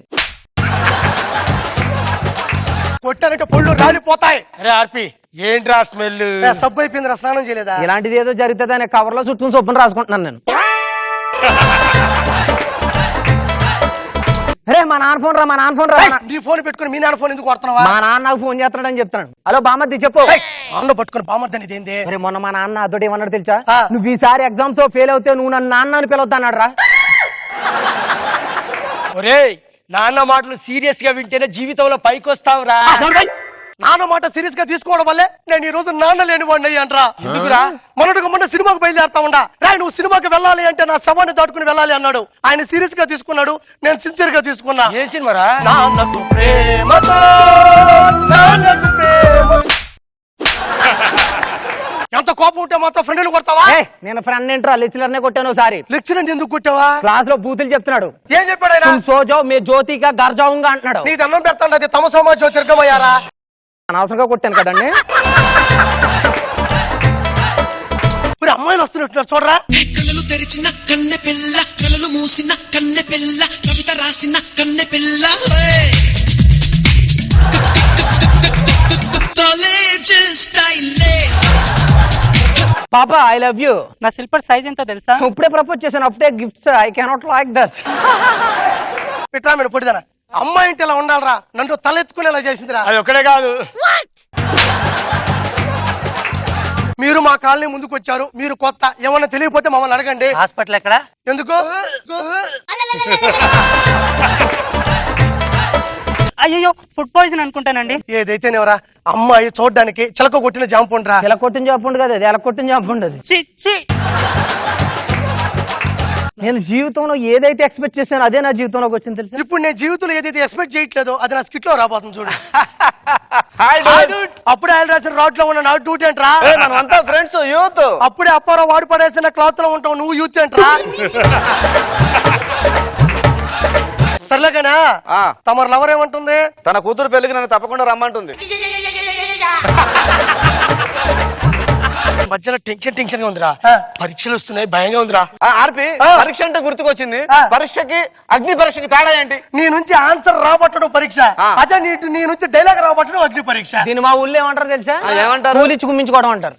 కొట్టాలంటే పళ్ళు రాలిపోతాయి. అరే ఆర్పి ఏంట్రా స్మెల్? సబ్బు అయిపోయిందిరా, స్నానం చేయలేదా? ఇలాంటిది ఏదో జరుగుతుంది అనే కవర్ లో చుట్టూ సొప్పును రాసుకుంటున్నాను నేను. అరే మా నాన్న ఫోన్ రా, మా నాన్న ఫోన్ రా. నీ ఫోన్ పెట్టుకుని మీ నాన్న ఫోన్ ఎందుకు కొడుతున్నావా? మా నాన్న నాకు ఫోన్ చేస్తున్నాడని చెప్తాను. హలో బామర్ది చెప్పు. నాన్న పట్టుకుని బామర్దని ఇదేంది? అరే మొన్న మా నాన్న అతోటి ఏమన్నాడు తెలుసా? నువ్వు ఈసారి ఎగ్జామ్స్ ఫెయిల్ అవుతే నువ్వు నన్ను నాన్న అని పిలవద్దా అన్నాడు రా. ఒరే నాన్న మాటలు సీరియస్ గా వింటేనే జీవితంలో పైకి వస్తావురా. నాన్న మాట సీరియస్ గా తీసుకోవడం వల్లే నేను ఈ రోజు నాన్న లేని వాడిని అయ్యానరా. మొన్నటిగా మొన్న సినిమాకు బయలుదేరుతా ఉండా. నువ్వు సినిమాకి వెళ్ళాలి అంటే నా శవాన్ని దాటుకుని వెళ్ళాలి అన్నాడు. ఆయన సీరియస్ గా తీసుకున్నాడు, నేను సిన్సియర్ గా తీసుకున్నా. ఏ సినిమారా? నాన్నకు ప్రేమతో, నాన్నకు ప్రేమ. ఎంత కోపం ఉంటే మాత్రం ఫ్రెండ్ కొడతావా? నేను ఫ్రెండ్ ఏంట్రా లెక్చరర్ నే కొట్టాను ఒకసారి. లెక్చరర్ ఎందుకు కొట్టావా? క్లాస్ లో బూతులు చెప్తున్నాడు. ఏం చెప్పాడు ఆయన? సోజావ్ మే జ్యోతిగా గర్జావుంగా అంటున్నాడు. నీ దండం పెడతాడు, అది తమ సమాజం తిరగబోయారా? అనవసరంగా కొట్టాను కదండి. అమ్మాయిలు వస్తున్నట్టున్నారు చూడరా. కళ్ళు తెరిచిన కన్నె పిల్ల, కళ్ళు మూసిన కన్నె పిల్ల, కవిత రాసిన కన్నె పిల్ల. పాపా ఐ లవ్ యూ. నా స్లిప్పర్ సైజ్ ఎంతో తెలుసా? ఇప్పుడే ప్రపోజ్ చేశాను. After gifts I cannot like that. పిట్రా మీరు పొడిదానా? అమ్మాయి ఇంటి ఇలా ఉండాలరా, నన్ను తలెత్తుకునేలా చేసిందిరా. అది ఒక్కడే కాదు, మీరు మా కాలనీ ముందుకు వచ్చారు, మీరు కొత్త. ఏమన్నా తెలియకపోతే మమ్మల్ని అడగండి. హాస్పిటల్ ఎక్కడ? ఎందుకు? అయ్యో ఫుడ్ పాయిజన్ అనుకుంటానండి. ఏదైతేనేవరా, అమ్మాయి చూడడానికి చిలక కొట్టిన జాంపుండ్రా. చిలక కొట్టిన జాంపుండు కదా, అది ఎలా కొట్టిన జాంపుండు. అది నేను జీవితంలో ఏదైతే ఎక్స్పెక్ట్ చేశానో అదే నా జీవితంలోకి వచ్చింది తెలుసా. ఇప్పుడు నేను జీవితంలో ఏదైతే ఎక్స్పెక్ట్ చేయట్లేదో అది నా స్కిట్ లో రాబోతుంది చూడు. అప్పుడే ఆయన రాసిన రాడ్ లో ఉన్న నా డ్యూటీ ఏంట్రా? మనమంతా ఫ్రెండ్స్, యూత్. అప్పుడే అప్పారో వాడు పడేసిన క్లాత్ లో ఉంటావు, నువ్వు యూత్ ఏంట్రా? సర్లేగానా తమరు లవర్ ఏమంటుంది? తన కూతురు పెళ్లికి నన్ను తప్పకుండా రమ్మంటుంది. మధ్యలో టెన్షన్ గా ఉందిరా. పరీక్షలు వస్తున్నాయి, భయంగా ఉందిరా. ఆర్పి, పరీక్ష అంటే గుర్తుకొచ్చింది. పరీక్షకి అగ్ని పరీక్షకి తేడా ఏంటి? నీ నుంచి ఆన్సర్ రాబట్టడం పరీక్ష, అదే నీ నుంచి డైలాగ్ రాబట్టడం అగ్ని పరీక్ష. దీని మా ఊళ్ళో ఏమంటారు తెలుసా? ఏమంటారు? కూలిచ్చి కుమ్మించుకోవడం అంటారు.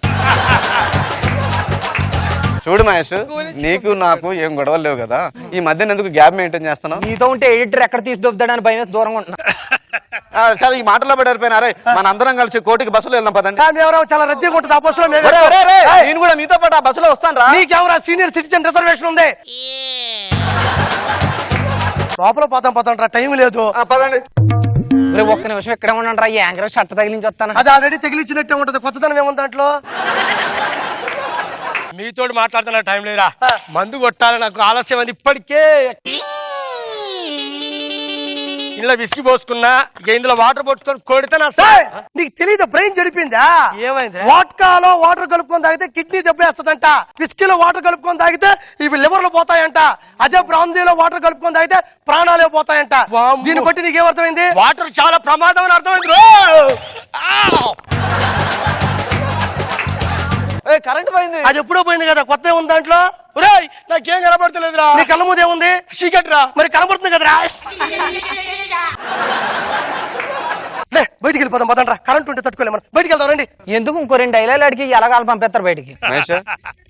చూడు మహేష్, నీకు నాకు ఏం గొడవలు లేవు కదా, ఈ మధ్యన ఎందుకు గ్యాప్ మెయింటైన్ చేస్తున్నావు? నీతో ఉంటే ఎడిటర్ ఎక్కడ తీసి దొబ్బుతాడని భయం వేసి దూరంగా ఉంటున్నా. సరే, ఈ మాటల్లో పడిపోయినారే, మన అందరం కలిసి కోటికి బస్సులో వెళ్దాం పదండి. చాలా రద్దీగా ఉంటుంది ఆ బస్సులో. నేను కూడా మీతో పాటు ఆ బస్సులో వస్తాను రా. నీకెవరా సీనియర్ సిటిజన్ రిజర్వేషన్ ఉంది? లోపల పోతాం రా, టైం లేదు. పదండి. ఒక్క నిమిషం ఇక్కడే ఉండండి రా, ఈ యాంకర్ షర్ట్ తగిలించి వస్తాను. అది ఆల్రెడీ తగిలించినట్టే ఉంటది, కొత్తదనం ఏముంది దాంట్లో? మీతో మాట్లాడుతున్నా టైం లేరా, మందు కొట్టాలి, నాకు ఆలస్యం అది ఇప్పటికే. ఇంట్లో విసిగి పోసుకున్నా, ఇందులో వాటర్ పోసుకొని కొడితే నీకు తెలియదు, బ్రెయిన్ చెడిపోయిందా? ఏమైంది? వాట్కాలో వాటర్ కలుపుకొని తాగితే కిడ్నీ దెబ్బేస్తుందంట, విస్కీలో వాటర్ కలుపుకొని తాగితే ఇవి లివర్లు పోతాయంట, అదే బ్రాందీలో వాటర్ కలుపుకొని తాగితే ప్రాణాలే పోతాయంట. దీన్ని బట్టి నీకేమర్థమైంది? వాటర్ చాలా ప్రమాదం అని అర్థమైంది. కరెంట్ పోయింది. అది ఎప్పుడో పోయింది కదా, కొత్త ఉంది దాంట్లో. నాకేం కనబడతలేదురా. నీ కళ్ళ ముందే ఉంది చీకటి రా, మరి కనబడుతుంది కదరా. బయటికి వెళ్ళిపోదాం పదండ్రా, కరెంట్ ఉంటే తట్టుకోలేము. బయటికి వెళ్దాం రండి. ఎందుకు ఇంకో 2 డైలాగులు అడిగి ఎలాగాలు పంపిస్తారు బయటికి? మహేష్,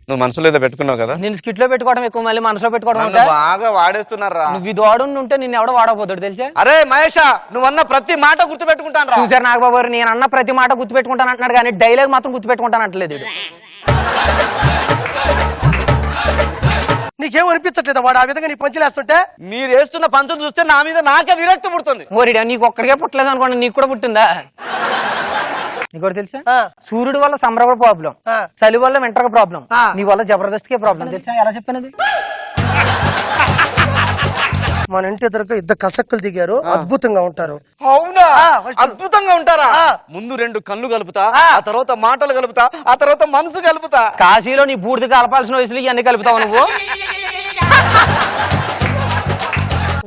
నువ్వు మనసులో ఏదో పెట్టుకున్నావు కదా. నేను స్కిట్ లో పెట్టుకోవడం ఎక్కువ, మళ్ళీ మనసులో పెట్టుకోవడం బాగా వాడేస్తున్నారా. నువ్వు ఇది వాడుంటే నిన్ను ఎవడో వాడకపోతాడు తెలుసా. అరే మహేష్, నువ్వు అన్న ప్రతి మాట గుర్తు పెట్టుకుంటాను. చూసారు నాగబాబు గారు, నేను అన్న ప్రతి మాట గుర్తు పెట్టుకుంటాను అంటున్నాడు కానీ డైలాగ్ మాత్రం గుర్తు పెట్టుకుంటాను అంటలేదు. నీకేం అనిపించట్లేదు వాడు ఆ విధంగా నీ పంచులేస్తుంటే? మీరు వేస్తున్న పంచును చూస్తే నా మీద నాకే విరక్తి పుడుతుంది. ఓరిడా, నీకు ఒక్కడికే పుట్టలేదు అనుకోండి, నీకు కూడా పుట్టిందా? నీకు తెలుసా, సూర్యుడు వల్ల సమ్మర్ ప్రాబ్లం, చలి వల్ల వింటర్ ప్రాబ్లం, నీ వల్ల జబర్దస్త్ కే ప్రాబ్లం తెలుసా? ఎలా చెప్పినది? మన ఇంటి ఎదురుగా 2 కసక్కులు దిగారు, అద్భుతంగా ఉంటారు. అవునా? అద్భుతంగా ఉంటారా? ముందు 2 కళ్ళు కలుపుతా, ఆ తర్వాత మాటలు కలుపుతా, ఆ తర్వాత మనసు కలుపుతా. కాశీలో నీ బూడిద కలపాల్సిన వయసులో ఇవన్నీ కలుపుతావు నువ్వు.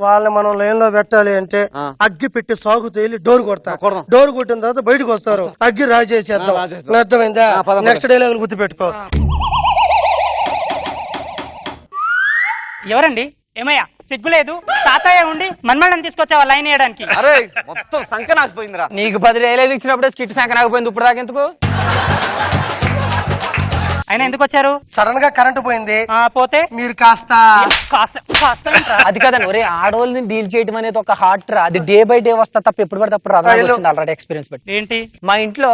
వాళ్ళని మనం లైన్ లో పెట్టాలి అంటే అగ్గి పెట్టి సాగు తేలి డోర్ కొడతా, డోర్ కొట్టిన తర్వాత బయటకు వస్తారు, అగ్గి రాజేసేద్దాం. అర్థమైందా? నెక్స్ట్ డైలాగ్ గుర్తు పెట్టుకో. ఎవరండి? ఏమయ్యా సిగ్గులేదు? తాతయ్య ఉండి మన్మడని తీసుకొచ్చావా లైన్ వేయడానికి? అరే మొత్తం సంకనాసిపోయిందిరా. నీకు 10 డైలాగ్ ఇచ్చినప్పుడే స్కిట్ సంకనాకపోయింది, ఇప్పుడు దాకా ఎందుకు? ఆయన ఎందుకు వచ్చారు? సడన్ గా కరెంట్ పోయింది. పోతే మీరు కాస్త అది కదండి, ఒరే ఆడవాళ్ళని డీల్ చేయడం అనేది ఒక హార్ట్ రా, అది డే బై డే వస్తా తప్ప ఎప్పుడు పడితే అప్పుడు రాదా వచ్చింది ఆల్రెడీ ఎక్స్పీరియన్స్ బట్టి. ఏంటి? మా ఇంట్లో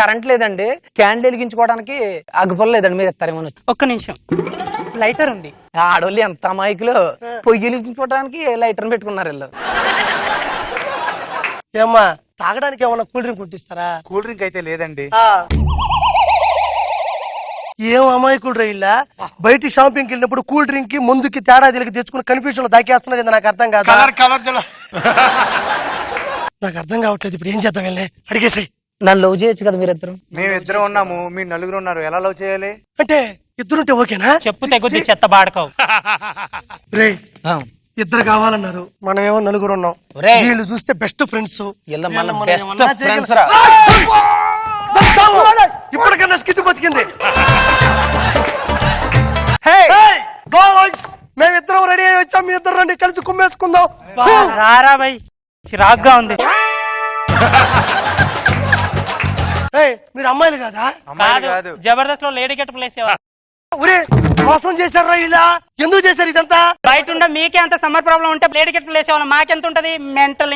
కరెంట్ లేదండి, క్యాండిల్ వెలిగించుకోవడానికి అగ్గిపుల్ల లేదండి, మీరు ఇస్తారేమో. ఒక్క నిమిషం, లైటర్ ఉంది. ఆడవాళ్ళు ఎంత అమాయకులు, పొయ్యి వెలిగించుకోవడానికి లైటర్ పెట్టుకున్నారు వీళ్ళు. ఏమ్మా తాగడానికి ఏమన్నా కూల్ డ్రింక్ కొట్టిస్తారా? కూల్ డ్రింక్ అయితే లేదండి. ఏం అమాయకుడు రైల్లా బయట షాపింగ్కి వెళ్ళినప్పుడు కూల్ డ్రింక్ కి ముందుకి తేడా తెలికి తెచ్చుకుని కన్ఫ్యూజన్ లో దాకేస్తున్నా కదా, నాకు అర్థం కాదు. నాకు అర్థం కావట్లేదు. ఇప్పుడు ఏం చేద్దాం వెళ్ళి అడిగేసి. నన్ను లవ్ చేయొచ్చు కదా మీరిద్దరు. మేమిద్దరం ఉన్నాము, మీ నలుగురు ఉన్నారు, ఎలా లవ్ చేయాలి? అంటే ఇద్దరుంటే ఓకేనా? చెప్పు తెగుద్ది చెత్త బాడకావు. రే ఇద్దరు కావాలన్నారు, మనమేమో నలుగురు ఉన్నాం. వీళ్ళు చూస్తే బెస్ట్ ఫ్రెండ్స్. ఇప్పటికన్నా స్కిత్ బతికింది. మేమిద్దరం రెడీ అయ్యి వచ్చాం, మీ ఇద్దరు రండి కలిసి కుమ్మేసుకుందాం. రారా బై, చిరాగ్గా ఉంది. మీరు అమ్మాయిలు కాదా? జబర్దస్త్ లో లేడీ గెట్ ప్లేస్. ఒరే మోసం చేశారా ఇలా? ఎందుకు చేశారు ఇదంతా? బయట ఉండే మీకే అంత సమ్మర్ ప్రాబ్లం ఉంటే లేడీ గెట్ ప్లేస్ వాళ్ళం, మాకెంత ఉంటది మెంటల్.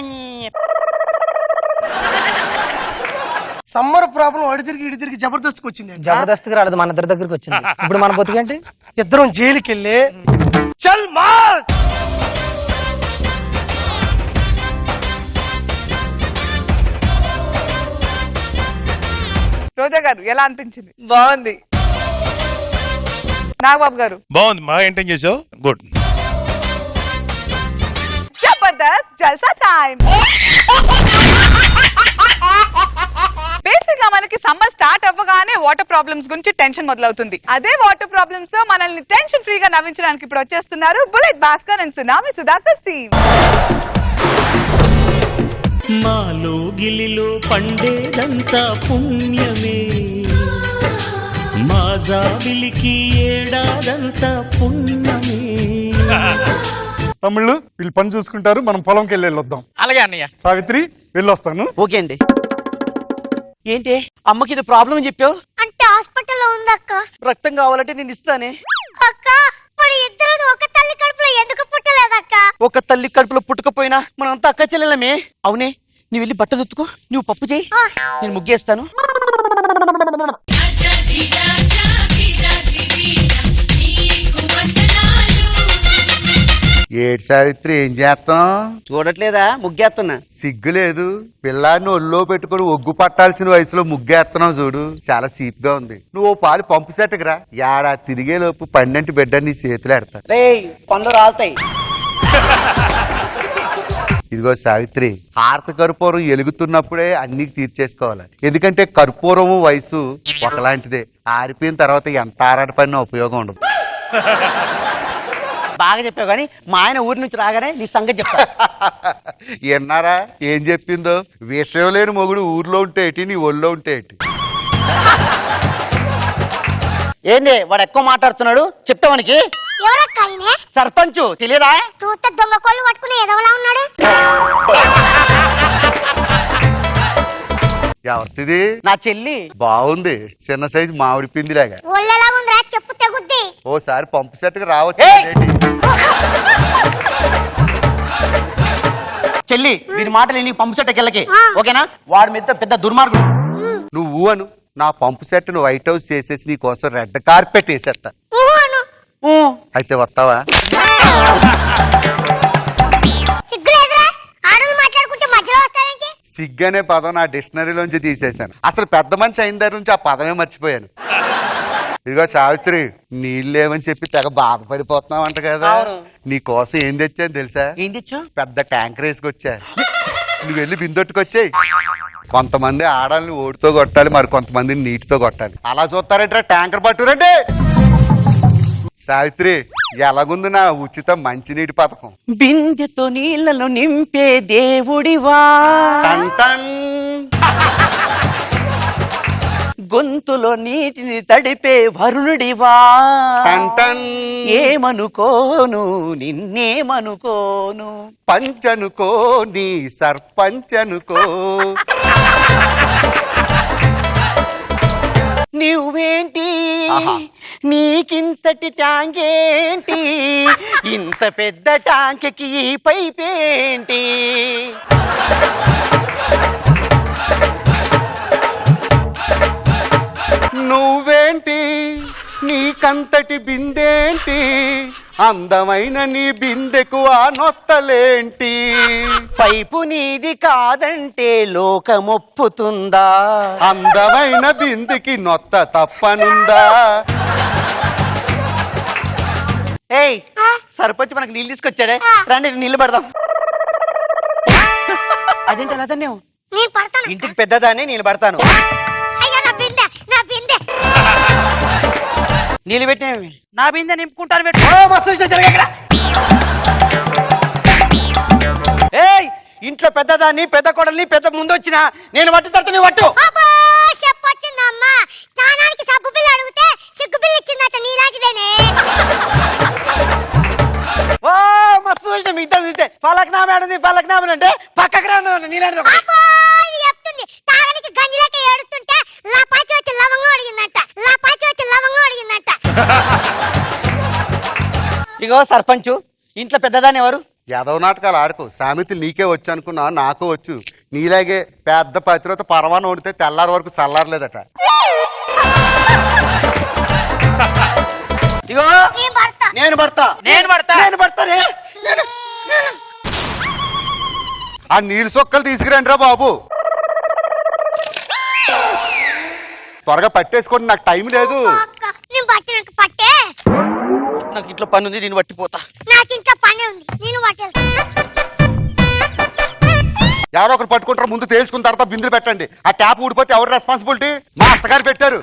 సమ్మర్ ప్రాబ్లం ఇడి తిరిగి జబర్దస్త్కి వచ్చింది. జబర్దస్త్ రాలేదు, మన ఇద్దరి దగ్గరికి వచ్చింది. ఇప్పుడు మన బతుకేంటి? ఇద్దరం జైలుకి వెళ్ళి చల్ మార్. రోజా గారు ఎలా అనిపించింది? బాగుంది. నాగబాబు గారు బాగుంది, బాగా ఎంటైన్ చేసావు. గుడ్. జబర్దస్త్ జల్సా టైం. బేసిక్ గా మనకి సమ్మర్ స్టార్ట్ అవ్వగానే వాటర్ ప్రాబ్లమ్స్ గురించి టెన్షన్ మొదలవుతుంది. అదే వాటర్ ప్రాబ్లమ్స్ తో మనల్ని టెన్షన్ ఫ్రీగా నవ్వించడానికి ఇప్పుడు వచ్చేస్తున్నారు bullet Bhaskar and tsunami Sudhakar team. మాలో గిలిలో పండేదంతా పుణ్యమే, మా జాబిలికి ఏడాదంతా పుణ్యమే. తమ్ముళ్ళు వీళ్ళు పని చూసుకుంటారు, మనం పొలంకి వెళ్ళొద్దాం. అలాగే అన్నయ్య. సావిత్రి వెళ్ళొస్తాను. ఓకే అండి. ఏంటి అమ్మకి ఇది ప్రాబ్లం అని చెప్పావు? అంటే హాస్పిటల్లో ఉందక్క. రక్తం కావాలంటే నేను ఇస్తానే. అక్క మరి ఇద్దరు ఒక తల్లి కడుపులో ఎందుకు పుట్టలేదక్క? ఒక తల్లి కడుపులో పుట్టకపోయినా మనం అంతా అక్క చెల్లెలమే. అవునే, నువ్వు వెళ్ళి బట్టలు ఉతుకో, నువ్వు పప్పు చేయి, నేను ముగ్గేస్తాను. ఏడు సావిత్రి ఏం చేస్తాం? చూడట్లేదా ముగ్గేస్తున్నా? సిగ్గు లేదు, పిల్లాడిని ఒళ్ళో పెట్టుకుని ఒగ్గు పట్టాల్సిన వయసులో ముగ్గేస్తున్నావు చూడు, చాలా సీప్ గా ఉంది. నువ్వు ఓ పాలు పంపు సెట్టుకురా, ఏడా తిరిగే లోపు 12 బిడ్డ నీ చేతులు ఎడతా. పనులు రాలుతాయి. ఇదిగో సావిత్రి, హారత కర్పూరం ఎలుగుతున్నప్పుడే అన్ని తీర్చేసుకోవాలి. ఎందుకంటే కర్పూరం వయసు ఒకలాంటిదే, ఆరిపోయిన తర్వాత ఎంత ఆరాటపడినా ఉపయోగం ఉండదు. బాగా చెప్పావు కానీ మా ఆయన ఊరి నుంచి రాగానే నీ సంగతి చెప్తా. విన్నారా ఏం చెప్పిందో? విషయం లేని మొగుడు ఊర్లో ఉంటే ఏంటి, నీ ఒళ్ళో ఉంటే ఏంటి? ఏంది వాడు ఎక్కువ మాట్లాడుతున్నాడు చెప్తావానికి? సర్పంచ్ తెలియదా? చూస్తే దొంగ కోళ్ళు పట్టుకుని ఎదవలా ఉన్నాడు. ఎవరిది? నా చెల్లి. బాగుంది, చిన్న సైజు మామిడి పిందిలాగా. ఒళ్ళెలాగుందిరా చెప్పు తెగుద్ది. ఓసారి పంపు సెట్కి రావచ్చు. చెల్లి వీడి మాటలు నీ పంపు సెట్ కెళ్ళకి, ఓకేనా? వాడి మీద పెద్ద దుర్మార్గుడు. నువ్వు అను, నా పంపు సెట్ ను వైట్ హౌస్ చేసేసి నీ కోసం రెడ్ కార్పెట్ వేసేస్తా. అయితే వస్తావా? సిగ్గనే పదం నా డిక్షనరీలోంచి తీసేశాను. అసలు పెద్ద మనిషి అయిన దగ్గర నుంచి ఆ పదమే మర్చిపోయాను. ఇదిగో సావిత్రి, నీళ్ళు లేవని చెప్పి తెగ బాధపడిపోతున్నావు అంట కదా, నీ కోసం ఏం తెచ్చాను తెలుసా? ఏం తెచ్చా? పెద్ద ట్యాంకర్ వేసుకొచ్చా. నువ్వు వెళ్ళి బిందొట్టుకొచ్చాయి. కొంతమంది ఆడాలని ఓడితో కొట్టాలి, మరి కొంతమందిని నీటితో కొట్టాలి. అలా చూస్తారంటే ట్యాంకర్ పట్టురండి. సావిత్రి, ఎలాగుంది నా ఉచిత మంచినీటి పథకం? బిందెతో నీళ్లను నింపే దేవుడివా, గొంతులో నీటిని తడిపే వరుణుడివా, ఏమనుకోను నిన్నేమనుకోను, పంచనుకో నీ సర్పంచనుకో. నువ్వేంటి నీకింతటి ట్యాంక్ ఏంటి, ఇంత పెద్ద ట్యాంక్కి ఈ పైప్ ఏంటి? నువ్వేంటి నీకంతటి బిందేంటి, అందమైన నీ బిందెకు ఆ నొత్తలేంటి. పైపు నీది కాదంటే లోకమొప్పుతుందా, అందమైన బిందెకి నొత్త తప్పనుందా. ఏయ్ సర్పంచ్ మనకు నీళ్ళు తీసుకొచ్చాడే, రండి నీళ్లు పడదాం. అదేంటి అలా తన్నేవు? నేను పడతాను. ఇంటికి పెద్దదాన్ని నేను పడతాను. అయ్యో నా బిందె, నా బిందె. నీళ్ళు పెట్టేవి. నా బిందె నింపుకుంటాను పెట్టు. మస్తు విషయం జరిగాయి ఇక్కడ. ఏయ్ ఇంట్లో పెద్దదాన్ని, పెద్ద కొడల్ని, పెద్ద ముందు వచ్చినా నేను వట్టు తడుతు, నువ్వు వట్టు. అబ్బో చెప్పొచ్చిందమ్మా. స్నానానికి సబ్బు బిల్లు అడిగితే సిగ్గు బిల్లు ఇచ్చిందట నీలాంటిదేనే. ఓ మస్తు విషయం మీ ఇద్దరు చూస్తే పలక్ నామేడుంది, పలక్ నామేనంటే పక్కకు రాను నీలాంటి అబ్బో ఇది చెప్తుంది. తాగడానికి గంజిలకి ఏడుస్తుంటే లపాచి వచ్చి లవంగం అడిగిందంట, లపాచి వచ్చి లవంగం అడిగిందంట. ఇగో సర్పంచ్ ఇంట్లో పెద్దదాన్ని ఎవరు? యాదవ నాటకాలు ఆడుకో, సామెతలు నీకే వచ్చు అనుకున్నా, నాకు వచ్చు. నీలాగే పెద్ద పతిరత పరవాన వండితే తెల్లారి వరకు చల్లారలేదట. ఇగో నేను పడతా. ఆ నీళ్ళు సొక్కలు తీసుకురండి రా బాబు. త్వరగా పట్టేసుకోండి, నాకు టైం లేదు. నేను పట్టినాక పట్టే. నాకు ఇంట్లో పని ఉంది, నేను పట్టిపోతా. నాకు ఇంట్లో పని ఉంది, నేను పట్టేస్తా. ఎవరో ఒకరు పట్టుకుంటారు, ముందు తేల్చుకున్న తర్వాత బిందులు పెట్టండి. ఆ ట్యాప్ ఊడిపోతే ఎవరు రెస్పాన్సిబిలిటీ? మా అత్తగారు పెట్టారు.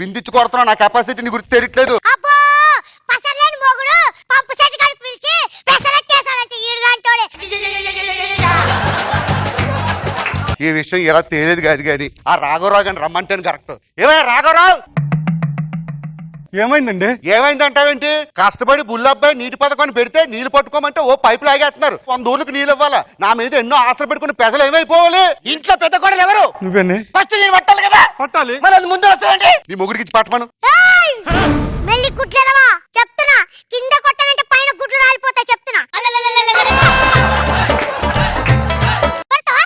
బిందిచ్చి కొడుతున్నా, నా కెపాసిటీని గురించి తెలియట్లేదు. అబ్బో పసలేని మొగుడు పంపు సెట్ కాడికి పిలిచి పెసరెక్కేసాడంటే ఈడులాంటోడే. ఈ విషయం ఇలా తేలేదు కాదు కానీ ఆ రాఘవరావు గారిని రమ్మంటేను కరెక్ట్. ఏమయ్యా రాఘవరావు? ఏమైందండి? ఏమైందంటావేంటి? కష్టపడి బుల్లబ్బాయి నీటి పథకాన్ని పెడితే నీళ్లు పట్టుకోమంటే ఓ పైపు లాగేస్తున్నారు. 100 ఊర్లకు నీళ్ళు ఇవ్వాలా. నా మీద ఎన్నో ఆశలు పెట్టుకుని పెదలు ఏమైపోవాలి? ఇంట్లో పెద్ద కొడలు ఎవరు? నువ్వేండి? ఫస్ట్ నేను పట్టాలి కదా. పట్టాలి. మరి అది ముందు వస్తానండి. నీ మొగుడికి ఇచ్చి పట్టమను. మెల్లి గుడ్లెలవా చెప్తున్నా, కింద కొట్టనంటే పైన గుడ్లు రాలిపోతాయి చెప్తున్నా. పడతావా?